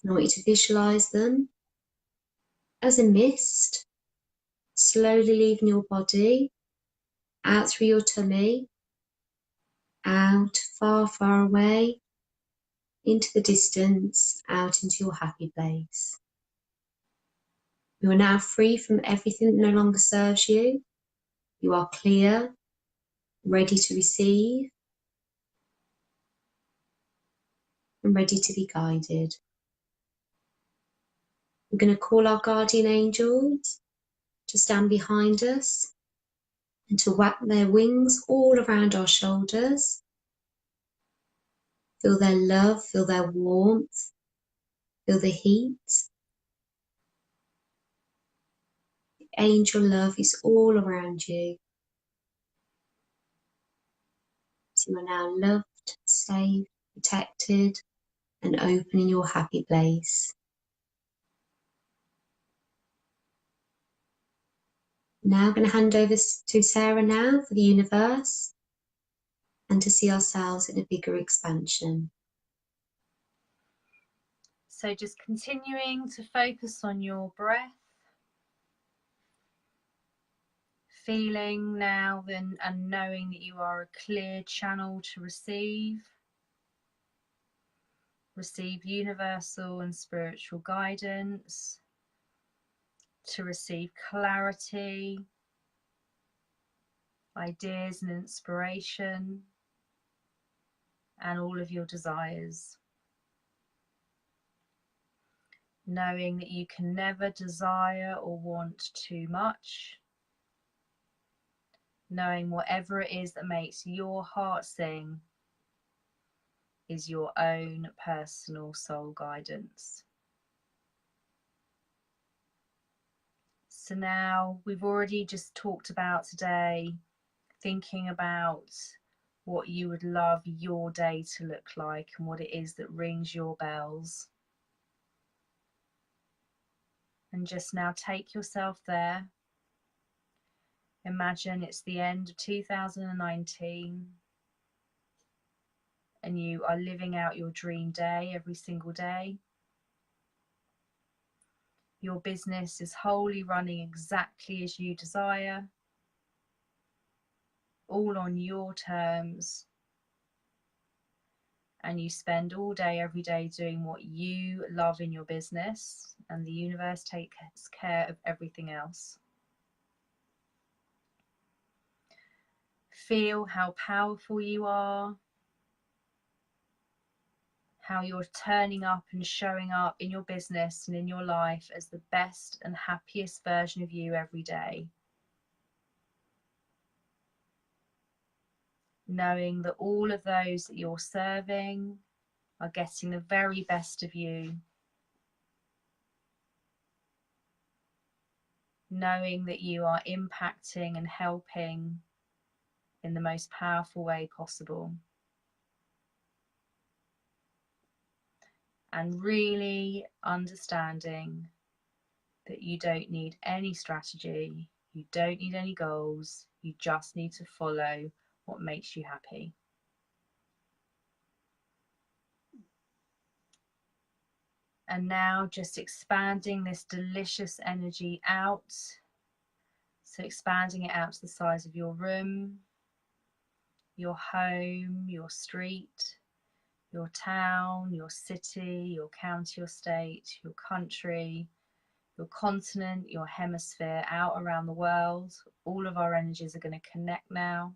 I want you to visualize them as a mist, slowly leaving your body, out through your tummy, out far, far away, into the distance, out into your happy place. You are now free from everything that no longer serves you. You are clear, ready to receive, and ready to be guided. We're going to call our guardian angels to stand behind us and to wrap their wings all around our shoulders. Feel their love, feel their warmth, feel the heat. The angel love is all around you. So you are now loved, safe, protected, and open in your happy place. Now I'm going to hand over to Sarah now for the universe and to see ourselves in a bigger expansion. So just continuing to focus on your breath, feeling now then and knowing that you are a clear channel to receive universal and spiritual guidance, to receive clarity, ideas and inspiration, and all of your desires. Knowing that you can never desire or want too much. Knowing whatever it is that makes your heart sing is your own personal soul guidance. So now we've already just talked about today, thinking about what you would love your day to look like and what it is that rings your bells. And just now take yourself there. Imagine it's the end of 2019 and you are living out your dream day every single day. Your business is wholly running exactly as you desire, all on your terms, and you spend all day every day doing what you love in your business, and the universe takes care of everything else. Feel how powerful you are, how you're turning up and showing up in your business and in your life as the best and happiest version of you every day. Knowing that all of those that you're serving are getting the very best of you. Knowing that you are impacting and helping in the most powerful way possible. And really understanding that you don't need any strategy, you don't need any goals, you just need to follow what makes you happy. And now just expanding this delicious energy out. So expanding it out to the size of your room, your home, your street, your town, your city, your county, your state, your country, your continent, your hemisphere, out around the world. All of our energies are going to connect now,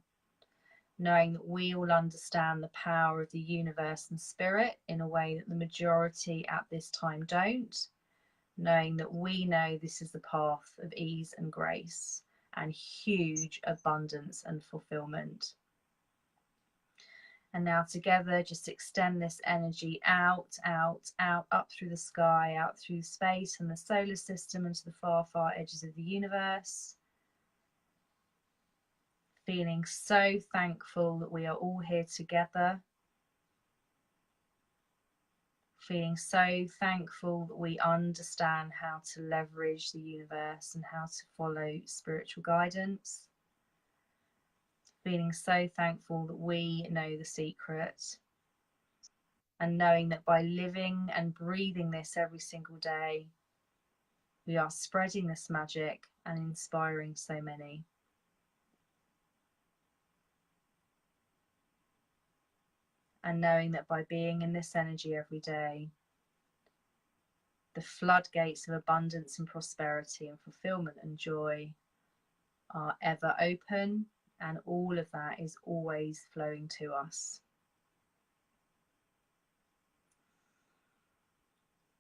knowing that we all understand the power of the universe and spirit in a way that the majority at this time don't, knowing that we know this is the path of ease and grace and huge abundance and fulfillment. And now together, just extend this energy out, out, out, up through the sky, out through space and the solar system, into the far, far edges of the universe. Feeling so thankful that we are all here together. Feeling so thankful that we understand how to leverage the universe and how to follow spiritual guidance. Feeling so thankful that we know the secret, and knowing that by living and breathing this every single day, we are spreading this magic and inspiring so many. And knowing that by being in this energy every day, the floodgates of abundance and prosperity and fulfillment and joy are ever open, and all of that is always flowing to us.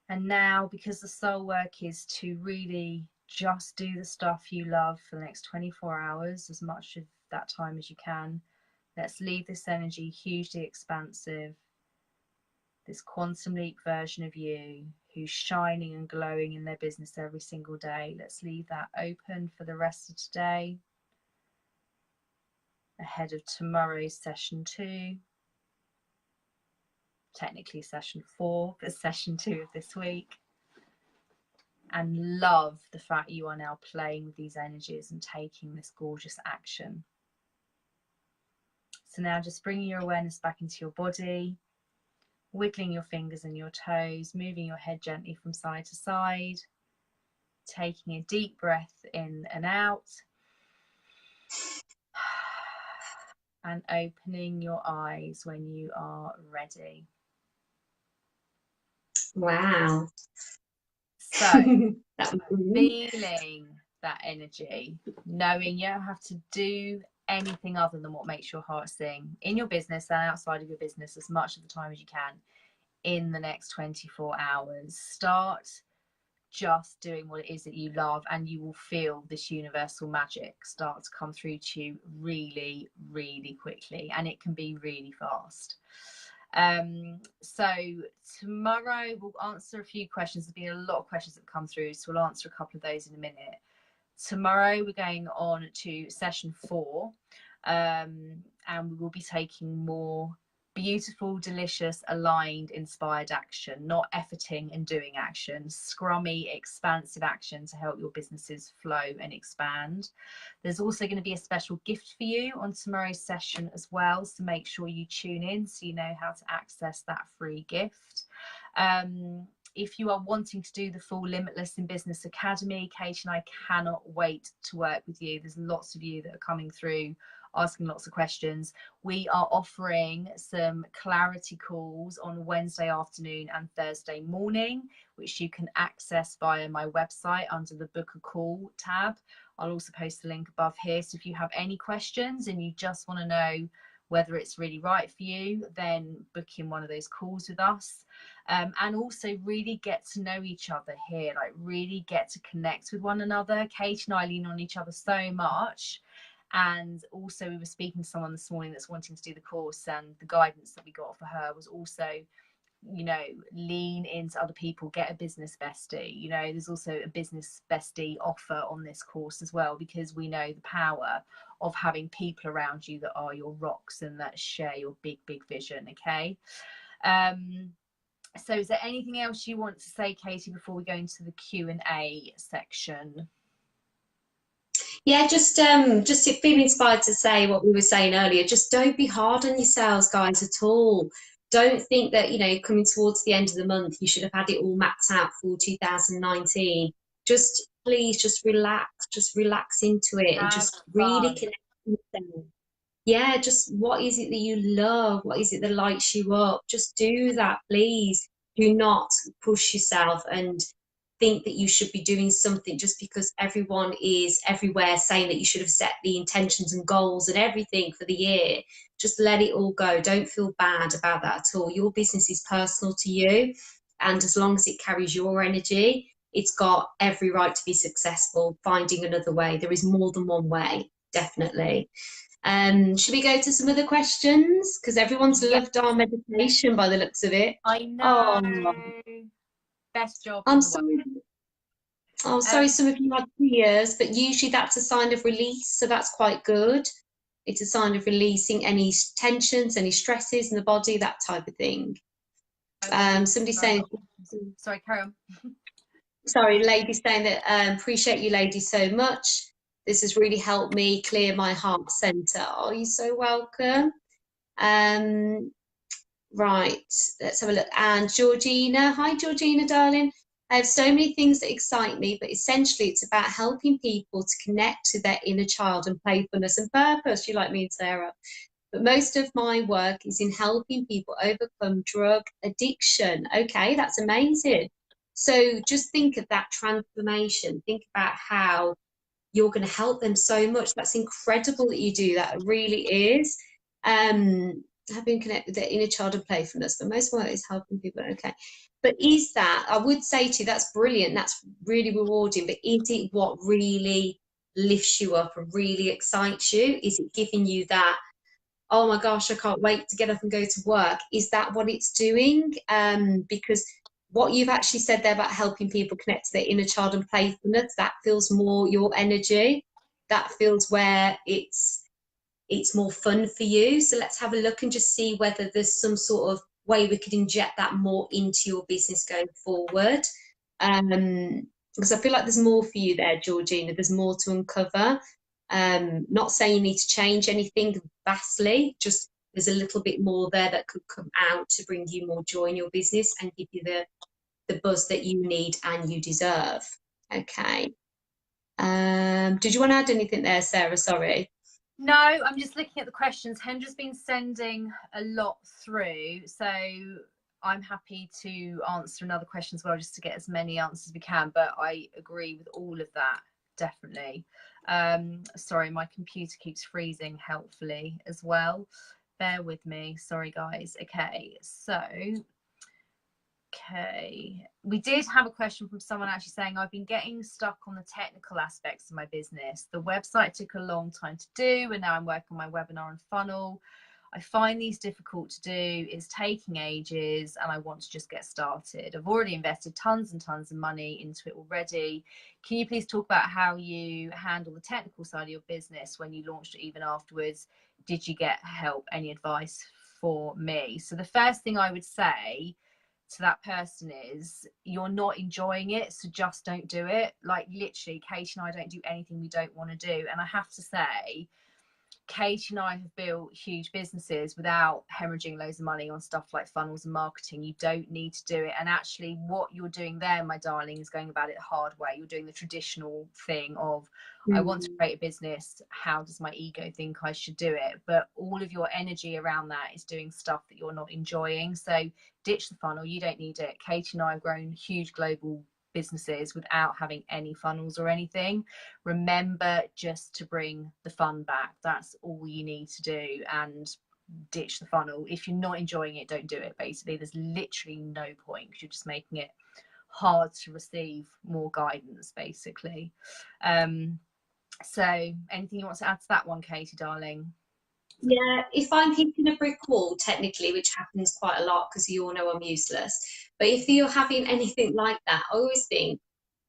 And now, because the soul work is to really just do the stuff you love for the next 24 hours, as much of that time as you can, let's leave this energy hugely expansive, this quantum leap version of you who's shining and glowing in their business every single day. Let's leave that open for the rest of today, ahead of tomorrow's session 2, technically session 4, but session 2 of this week. And love the fact you are now playing with these energies and taking this gorgeous action. So now just bringing your awareness back into your body, wiggling your fingers and your toes, moving your head gently from side to side, taking a deep breath in and out, and opening your eyes when you are ready. Wow. So, feeling that energy, knowing you don't have to do anything other than what makes your heart sing in your business and outside of your business as much of the time as you can in the next 24 hours. Start just doing what it is that you love, and you will feel this universal magic start to come through to you really, really quickly, and it can be really fast. So tomorrow we'll answer a few questions. There's been a lot of questions that have come through, so we'll answer a couple of those in a minute. Tomorrow we're going on to session 4, and we will be taking more beautiful, delicious, aligned, inspired action, not efforting and doing action, scrummy, expansive action to help your businesses flow and expand. There's also going to be a special gift for you on tomorrow's session as well, so make sure you tune in so you know how to access that free gift. If you are wanting to do the full Limitless in Business Academy, Kate and I cannot wait to work with you. There's lots of you that are coming through asking lots of questions. We are offering some clarity calls on Wednesday afternoon and Thursday morning, which you can access via my website under the Book a Call tab. I'll also post the link above here. So if you have any questions and you just want to know whether it's really right for you, then book in one of those calls with us. And also really get to know each other here, like really get to connect with one another. Kate and I lean on each other so much. And also we were speaking to someone this morning that's wanting to do the course, and the guidance that we got for her was also, you know, lean into other people, get a business bestie. You know, there's also a business bestie offer on this course as well, because we know the power of having people around you that are your rocks and that share your big vision. Okay. So is there anything else you want to say, Katie, before we go into the Q&A section? Yeah, just feel inspired to say what we were saying earlier. Just don't be hard on yourselves, guys, at all. Don't think that, you know, coming towards the end of the month, you should have had it all mapped out for 2019. Just please, just relax into it and just really connect with them. Yeah, just what is it that you love? What is it that lights you up? Just do that, please. Do not push yourself and think that you should be doing something just because everyone is everywhere saying that you should have set the intentions and goals and everything for the year. Just let it all go. Don't feel bad about that at all. Your business is personal to you, and as long as it carries your energy, it's got every right to be successful. Finding another way, there is more than one way, definitely. Should we go to some other questions? Because everyone's loved our meditation by the looks of it. I know. Oh, Best job I'm in the world. sorry. Oh, sorry, some of you had tears, but usually that's a sign of release, so that's quite good. It's a sign of releasing any tensions, any stresses in the body, that type of thing. Somebody's saying, sorry, carry on. Sorry, ladies saying that appreciate you ladies so much. This has really helped me clear my heart center. Oh, you're so welcome. Right, let's have a look. And Georgina, hi Georgina, darling. I have so many things that excite me, but essentially it's about helping people to connect to their inner child and playfulness and purpose. You like me and Sarah. But most of my work is in helping people overcome drug addiction. Okay, that's amazing. So just think of that transformation. Think about how you're going to help them so much. That's incredible that you do that. It really is. Having connected with their inner child and playfulness, but most work is helping people. Okay, but is that, I would say to you, that's brilliant, that's really rewarding, but is it what really lifts you up and really excites you? Is it giving you that, oh my gosh, I can't wait to get up and go to work? Is that what it's doing? Because what you've actually said there about helping people connect to their inner child and playfulness, that feels more your energy. That feels where it's more fun for you. So let's have a look and just see whether there's some sort of way we could inject that more into your business going forward. Because I feel like there's more for you there, Georgina. There's more to uncover. Not saying you need to change anything vastly, just there's a little bit more there that could come out to bring you more joy in your business and give you the buzz that you need and you deserve. Okay. Did you want to add anything there, Sarah? Sorry. No, I'm just looking at the questions. Hendra's been sending a lot through, so I'm happy to answer another question as well, just to get as many answers as we can. But I agree with all of that, definitely. Sorry, my computer keeps freezing helpfully as well. Bear with me. Sorry, guys. Okay, so... Okay, we did have a question from someone actually saying, I've been getting stuck on the technical aspects of my business. The website took a long time to do, and now I'm working on my webinar and funnel. I find these difficult to do. It's taking ages, and I want to just get started. I've already invested tons and tons of money into it already. Can you please talk about how you handle the technical side of your business when you launched it, even afterwards? Did you get help? Any advice for me? So the first thing I would say to that person is, you're not enjoying it, so just don't do it. Like literally, Katie and I don't do anything we don't want to do. And I have to say, Katie and I have built huge businesses without hemorrhaging loads of money on stuff like funnels and marketing. You don't need to do it. And actually what you're doing there, my darling, is going about it the hard way. You're doing the traditional thing of, I want to create a business. How does my ego think I should do it? But all of your energy around that is doing stuff that you're not enjoying. So ditch the funnel. You don't need it. Katie and I have grown huge global businesses without having any funnels or anything. Remember just to bring the fun back. That's all you need to do, and ditch the funnel. If you're not enjoying it, don't do it. Basically, there's literally no point, because you're just making it hard to receive more guidance, basically. So anything you want to add to that one, Katie, darling? Yeah, if I'm hitting a brick wall, technically, which happens quite a lot because you all know I'm useless, but if you're having anything like that, I always think,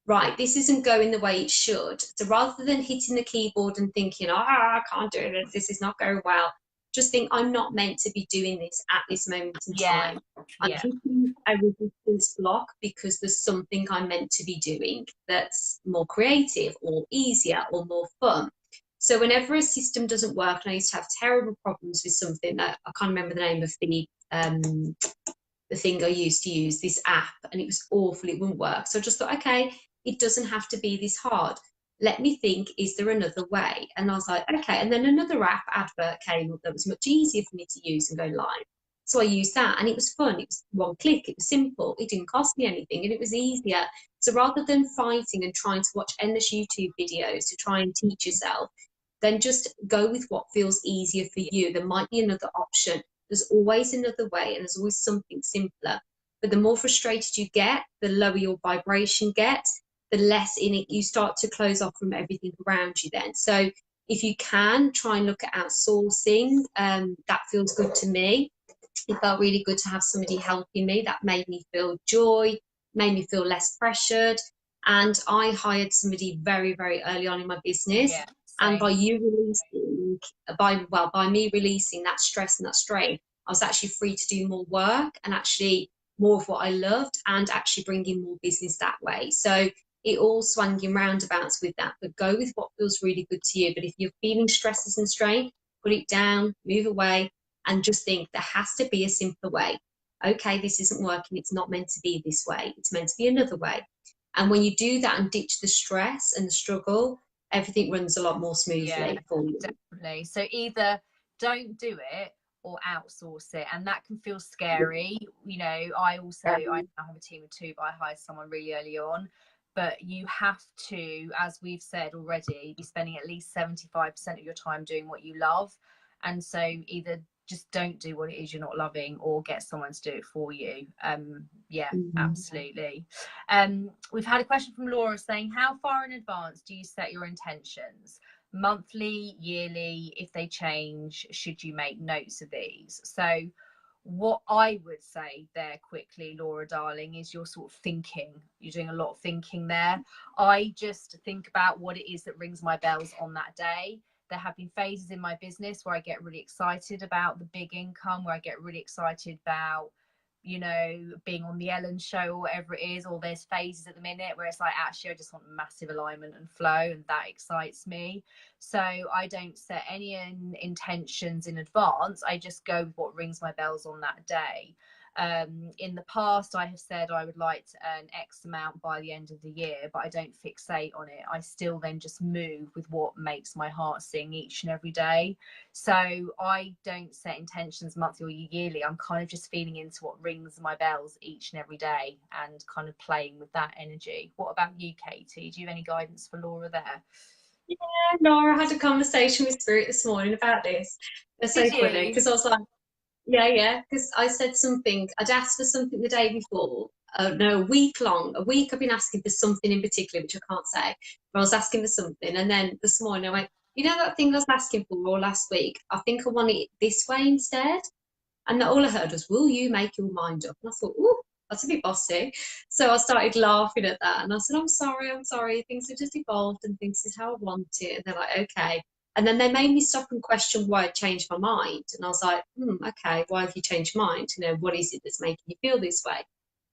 right, this isn't going the way it should. So rather than hitting the keyboard and thinking, oh, I can't do this, this is not going well, just think, I'm not meant to be doing this at this moment in time. I'm hitting a resistance block because there's something I'm meant to be doing that's more creative or easier or more fun. So whenever a system doesn't work, and I used to have terrible problems with something that I can't remember the name of the thing I used to use, this app, and it was awful, it wouldn't work. So I just thought, okay, it doesn't have to be this hard. Let me think, is there another way? And I was like, okay. And then another app advert came up that was much easier for me to use and go live. So I used that, and it was fun. It was one click, it was simple, it didn't cost me anything, and it was easier. So rather than fighting and trying to watch endless YouTube videos to try and teach yourself, then just go with what feels easier for you. There might be another option. There's always another way, and there's always something simpler. But the more frustrated you get, the lower your vibration gets, the less in it you start to close off from everything around you then. So if you can, try and look at outsourcing. That feels good to me. It felt really good to have somebody helping me. That made me feel joy, made me feel less pressured. And I hired somebody very, very early on in my business. Yeah, and same. by me releasing that stress and that strain, I was actually free to do more work and actually more of what I loved, and actually bringing more business that way. So it all swung in roundabouts with that. But go with what feels really good to you. But if you're feeling stresses and strain, put it down, move away, and just think there has to be a simpler way. Okay, this isn't working. It's not meant to be this way. It's meant to be another way. And when you do that and ditch the stress and the struggle, everything runs a lot more smoothly for you. Definitely. So either don't do it or outsource it, and that can feel scary. You know, I now have a team of 2, but I hired someone really early on. But you have to, as we've said already, be spending at least 75% of your time doing what you love. And so either just don't do what it is you're not loving, or get someone to do it for you. Absolutely. We've had a question from Laura saying, how far in advance do you set your intentions? Monthly, yearly? If they change, should you make notes of these? So what I would say there quickly, Laura darling, is you're sort of thinking. You're doing a lot of thinking there. I just think about what it is that rings my bells on that day. There have been phases in my business where I get really excited about the big income, where I get really excited about, you know, being on the Ellen show or whatever it is. Or there's phases at the minute where it's like, actually, I just want massive alignment and flow, and that excites me. So I don't set any intentions in advance. I just go with what rings my bells on that day. In the past, I have said I would like to earn X amount by the end of the year, but I don't fixate on it. I still then just move with what makes my heart sing each and every day. So I don't set intentions monthly or yearly. I'm kind of just feeling into what rings my bells each and every day, and kind of playing with that energy. What about you, Katie? Do you have any guidance for Laura there? Yeah, Laura, I had a conversation with Spirit this morning about this. They're so funny, because I was like, yeah, because I said something, I'd asked for something the day before, no, a week I've been asking for something in particular, which I can't say, but I was asking for something, and then this morning I went, you know that thing I was asking for all last week, I think I want it this way instead. And all I heard was, will you make your mind up? And I thought, ooh, that's a bit bossy. So I started laughing at that, and I said, I'm sorry, things have just evolved, and things is how I want it. And they're like, okay. And then they made me stop and question why I changed my mind. And I was like, okay, why have you changed your mind? You know, what is it that's making you feel this way?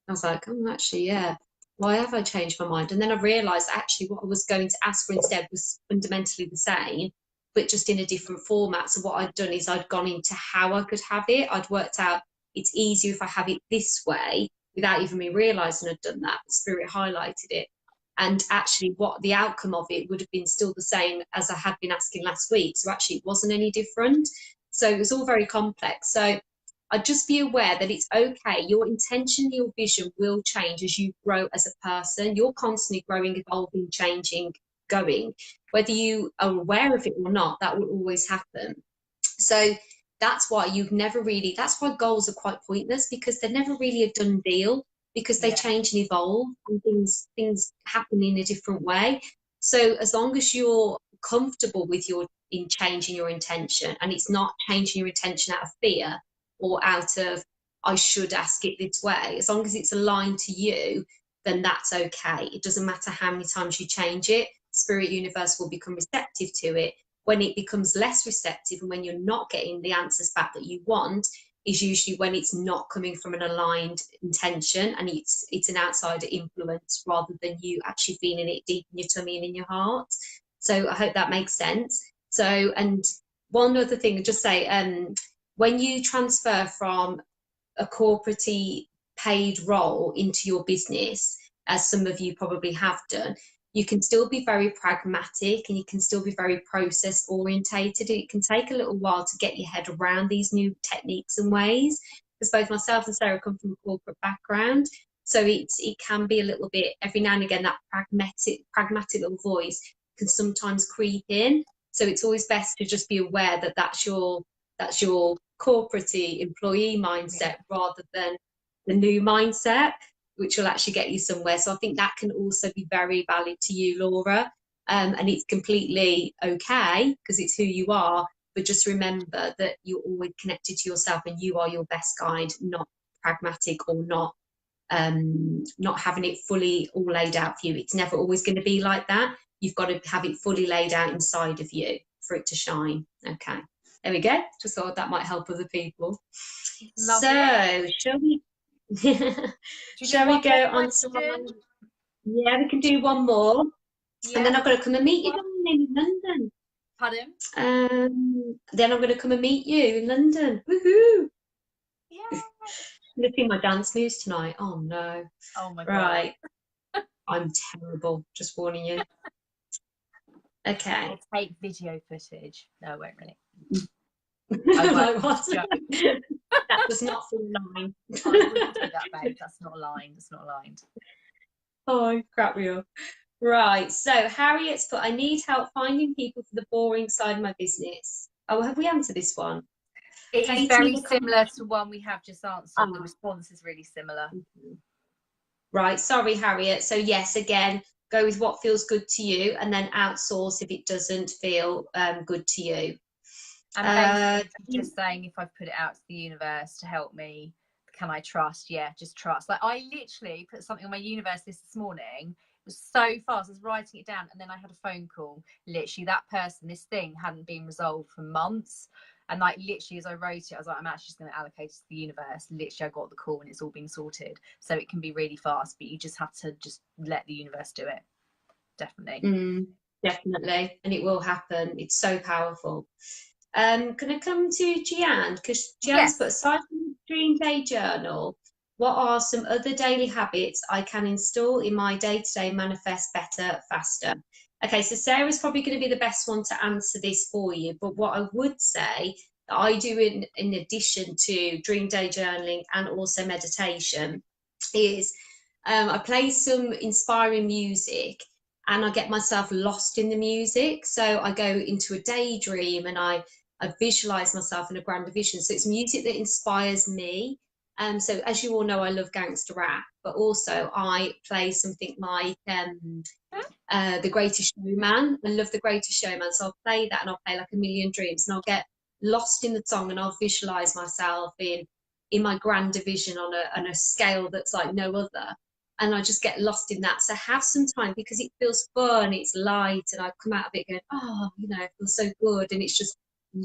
I was like, oh, actually, yeah, why have I changed my mind? And then I realised actually what I was going to ask for instead was fundamentally the same, but just in a different format. So what I'd done is I'd gone into how I could have it. I'd worked out it's easier if I have it this way, without even me realising I'd done that. The Spirit highlighted it. And actually what the outcome of it would have been still the same as I had been asking last week. So actually it wasn't any different. So it was all very complex. So I'd just be aware that it's okay. Your intention, your vision will change as you grow as a person. You're constantly growing, evolving, changing, going. Whether you are aware of it or not, that will always happen. So that's why that's why goals are quite pointless, because they're never really a done deal, because they change and evolve, and things happen in a different way. So as long as you're comfortable with in changing your intention, and it's not changing your intention out of fear or out of I should ask it this way, as long as it's aligned to you, then that's okay. It doesn't matter how many times you change it. Spirit universe will become receptive to it. When it becomes less receptive, and when you're not getting the answers back that you want, is usually when it's not coming from an aligned intention, and it's an outsider influence rather than you actually feeling it deep in your tummy and in your heart. So I hope that makes sense. So, and one other thing, just say, when you transfer from a corporate paid role into your business, as some of you probably have done, you can still be very pragmatic, and you can still be very process orientated. It can take a little while to get your head around these new techniques and ways, because both myself and Sarah come from a corporate background. So it can be a little bit, every now and again, that pragmatic little voice can sometimes creep in. So it's always best to just be aware that that's your corporate employee mindset rather than the new mindset, which will actually get you somewhere. So I think that can also be very valid to you, Laura. And it's completely okay because it's who you are. But just remember that you're always connected to yourself and you are your best guide, not pragmatic or not having it fully all laid out for you. It's never always going to be like that. You've got to have it fully laid out inside of you for it to shine. Okay, there we go. Just thought that might help other people. Love so it. shall we shall we go on to one? Yeah, we can do one more. Yeah. And then I've got to come and meet you in London. Pardon? Then I'm going to come and meet you in London. Woohoo! Yeah. I'm going to see my dance moves tonight. Oh no. Oh my god. Right. I'm terrible, just warning you. Okay. I'll take video footage. No, I won't really. Like what? That was not full line. I wouldn't do that, babe. That's not aligned. That's not aligned. Oh, crap me up. Right, so Harriet's put, I need help finding people for the boring side of my business. Oh, have we answered this one? It is very similar to one we have just answered. The response is really similar. Right, sorry, Harriet. So yes, again, go with what feels good to you and then outsource if it doesn't feel good to you. And basically just saying, if I've put it out to the universe to help me, can I trust? Yeah, just trust. Like I literally put something on my universe list this morning. It was so fast. I was writing it down and then I had a phone call. Literally that person, this thing hadn't been resolved for months. And like literally as I wrote it, I was like, I'm actually just going to allocate it to the universe. Literally I got the call and it's all been sorted. So it can be really fast, but you just have to just let the universe do it. Definitely. Definitely. And it will happen. It's so powerful. Can I come to Gianne? Because Gianne's put, aside from the Dream Day Journal, what are some other daily habits I can install in my day-to-day manifest better, faster? Okay, so Sarah's probably going to be the best one to answer this for you. But what I would say that I do in addition to Dream Day Journaling and also meditation is I play some inspiring music and I get myself lost in the music. So I go into a daydream and I visualize myself in a grander vision. So it's music that inspires me. So as you all know, I love gangster rap, but also I play something like The Greatest Showman. I love The Greatest Showman. So I'll play that and I'll play like A Million Dreams and I'll get lost in the song and I'll visualize myself in my grander vision on a scale that's like no other. And I just get lost in that. So have some time because it feels fun, it's light, and I come out of it going, oh, you know, it feels so good. And it's just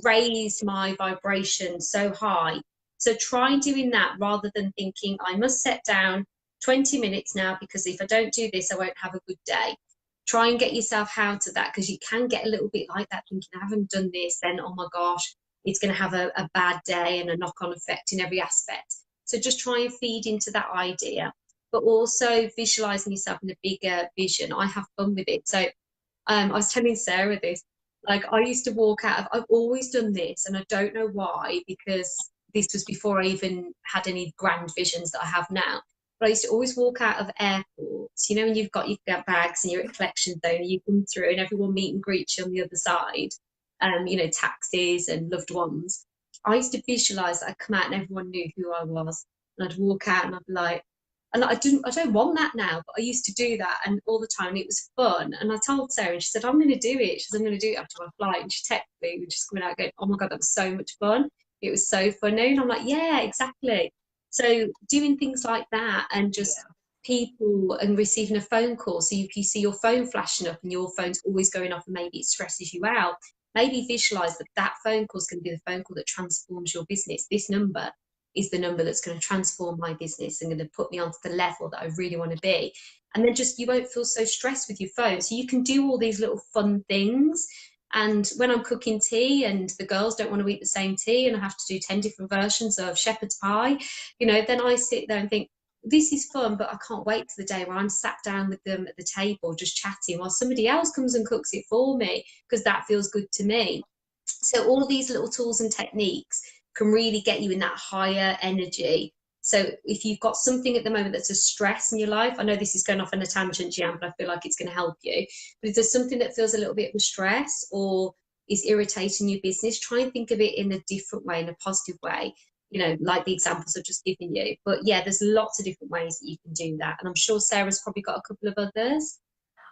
raised my vibration so high. So try doing that rather than thinking, I must set down 20 minutes now because if I don't do this, I won't have a good day. Try and get yourself out of that because you can get a little bit like that, thinking, I haven't done this, then, oh my gosh, it's going to have a bad day and a knock-on effect in every aspect. So just try and feed into that idea, but also visualizing yourself in a bigger vision. I have fun with it. So I was telling Sarah this, like I used to walk out of, I've always done this and I don't know why, because this was before I even had any grand visions that I have now. But I used to always walk out of airports, you know, when you've got your bags and you're at collection zone and you come through and everyone meet and greets you on the other side, you know, taxis and loved ones. I used to visualize that I'd come out and everyone knew who I was. And I'd walk out and I'd be like, and I don't want that now, but I used to do that and all the time. And it was fun. And I told Sarah and she said, I'm going to do it. She said, I'm going to do it after my flight. And she texted me, we just coming out going, oh my God, that was so much fun. It was so funny. And I'm like, yeah, exactly. So doing things like that and just people and receiving a phone call. So if you see your phone flashing up and your phone's always going off and maybe it stresses you out, maybe visualize that phone call is going to be the phone call that transforms your business. This number is the number that's going to transform my business and going to put me onto the level that I really want to be. And then just, you won't feel so stressed with your phone. So you can do all these little fun things. And when I'm cooking tea and the girls don't want to eat the same tea and I have to do 10 different versions of shepherd's pie, you know, then I sit there and think, this is fun, but I can't wait to the day where I'm sat down with them at the table just chatting while somebody else comes and cooks it for me, because that feels good to me. So all of these little tools and techniques can really get you in that higher energy. So if you've got something at the moment that's a stress in your life, I know this is going off on a tangent, Jan, but I feel like it's going to help you. But if there's something that feels a little bit of a stress or is irritating your business, try and think of it in a different way, in a positive way, you know, like the examples I've just given you. But yeah, there's lots of different ways that you can do that. And I'm sure Sarah's probably got a couple of others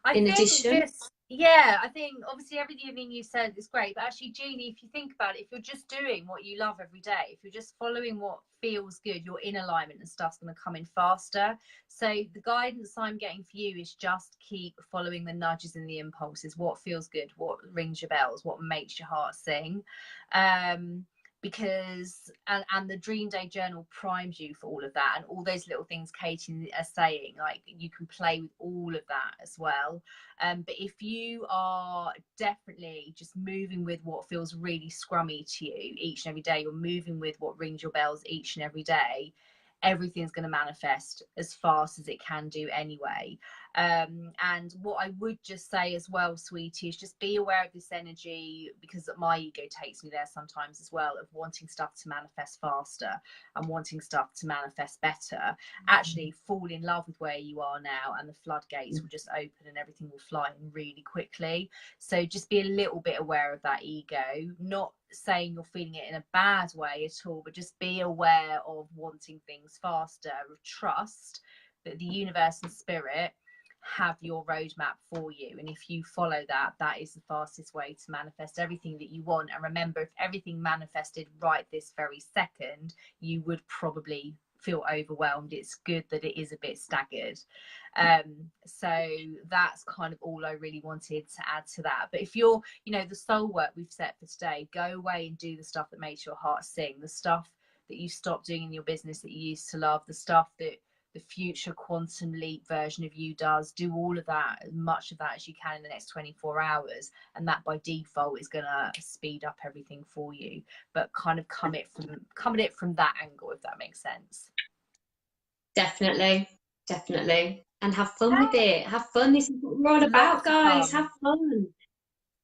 I in think addition. just, yeah, I think obviously everything you said is great, but actually, Jeannie, if you think about it, if you're just doing what you love every day, if you're just following what feels good, you're in alignment and stuff's going to come in faster. So the guidance I'm getting for you is just keep following the nudges and the impulses, what feels good, what rings your bells, what makes your heart sing. Because and the Dream Day Journal primes you for all of that, and all those little things Katie are saying, like you can play with all of that as well. But if you are definitely just moving with what feels really scrummy to you each and every day, you're moving with what rings your bells each and every day, everything's going to manifest as fast as it can do anyway. And what I would just say as well, sweetie, is just be aware of this energy, because my ego takes me there sometimes as well, of wanting stuff to manifest faster and wanting stuff to manifest better. Actually fall in love with where you are now, and the floodgates will just open and everything will fly in really quickly. So just be a little bit aware of that ego, not saying you're feeling it in a bad way at all, but just be aware of wanting things faster. Trust that the universe and spirit have your roadmap for you, and if you follow that, that is the fastest way to manifest everything that you want. And remember, if everything manifested right this very second, you would probably feel overwhelmed. It's good that it is a bit staggered. So that's kind of all I really wanted to add to that. But if you're, you know, the soul work we've set for today, go away and do the stuff that makes your heart sing, the stuff that you stopped doing in your business that you used to love, the stuff that the future quantum leap version of you does. Do all of that, as much of that as you can in the next 24 hours, and that by default is going to speed up everything for you. But kind of come at it from that angle, if that makes sense. Definitely, and have fun with it. Have fun. This is what we're all about, guys. Have fun.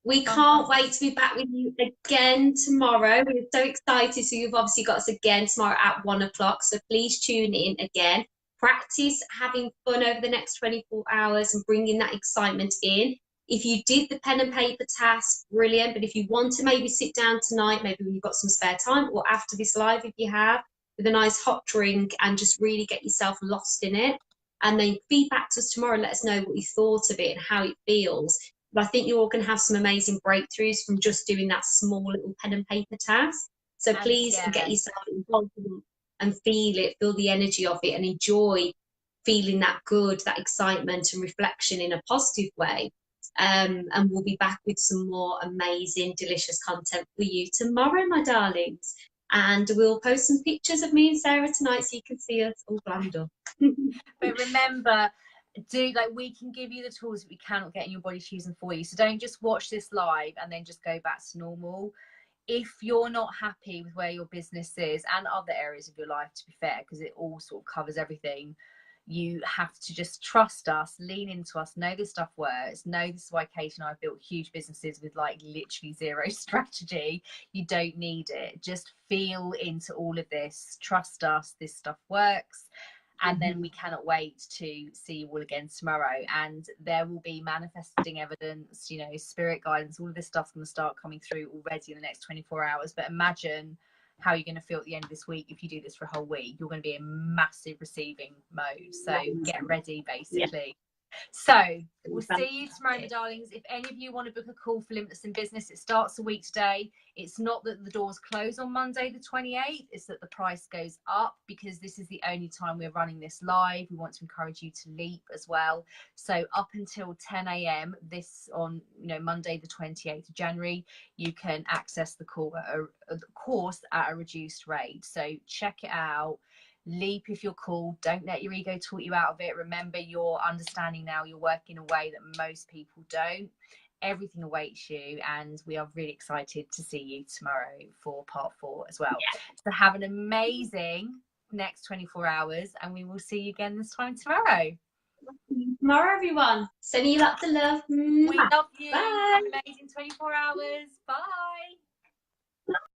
We can't wait to be back with you again tomorrow. We're so excited. So you've obviously got us again tomorrow at 1 o'clock. So please tune in again. Practice having fun over the next 24 hours and bringing that excitement in. If you did the pen and paper task, brilliant. But if you want to maybe sit down tonight, maybe when you've got some spare time, or after this live if you have, with a nice hot drink, and just really get yourself lost in it. And then feedback to us tomorrow and let us know what you thought of it and how it feels. But I think you're all going to have some amazing breakthroughs from just doing that small little pen and paper task. So please get yourself involved in it and feel it, feel the energy of it, and enjoy feeling that good, that excitement and reflection in a positive way. And we'll be back with some more amazing, delicious content for you tomorrow, my darlings. And we'll post some pictures of me and Sarah tonight so you can see us all glammed up. But remember, we can give you the tools that we cannot get in your body choosing for you. So don't just watch this live and then just go back to normal. If you're not happy with where your business is, and other areas of your life, to be fair, because it all sort of covers everything, you have to just trust us, lean into us, know this stuff works, know this is why Kate and I have built huge businesses with like literally zero strategy. You don't need it. Just feel into all of this, trust us, this stuff works. And then we cannot wait to see you all again tomorrow. And there will be manifesting evidence, you know, spirit guidance, all of this stuff's going to start coming through already in the next 24 hours. But imagine how you're going to feel at the end of this week if you do this for a whole week. You're going to be in massive receiving mode. So get ready, basically. So we'll see you tomorrow, my darlings. If any of you want to book a call for Limitless in Business, it starts a week today. It's not that the doors close on Monday the 28th, it's that the price goes up, because this is the only time we're running this live. We want to encourage you to leap as well. So up until 10 a.m. this on Monday the 28th of January, you can access the course at a reduced rate. So check it out. Leap if you're cool. Don't let your ego talk you out of it. Remember, you're understanding now, you're working in a way that most people don't. Everything awaits you, and we are really excited to see you tomorrow for part 4 as well. So have an amazing next 24 hours, and we will see you again this time tomorrow. Everyone. Sending you lots of love. We love you. Bye. Amazing 24 hours. Bye.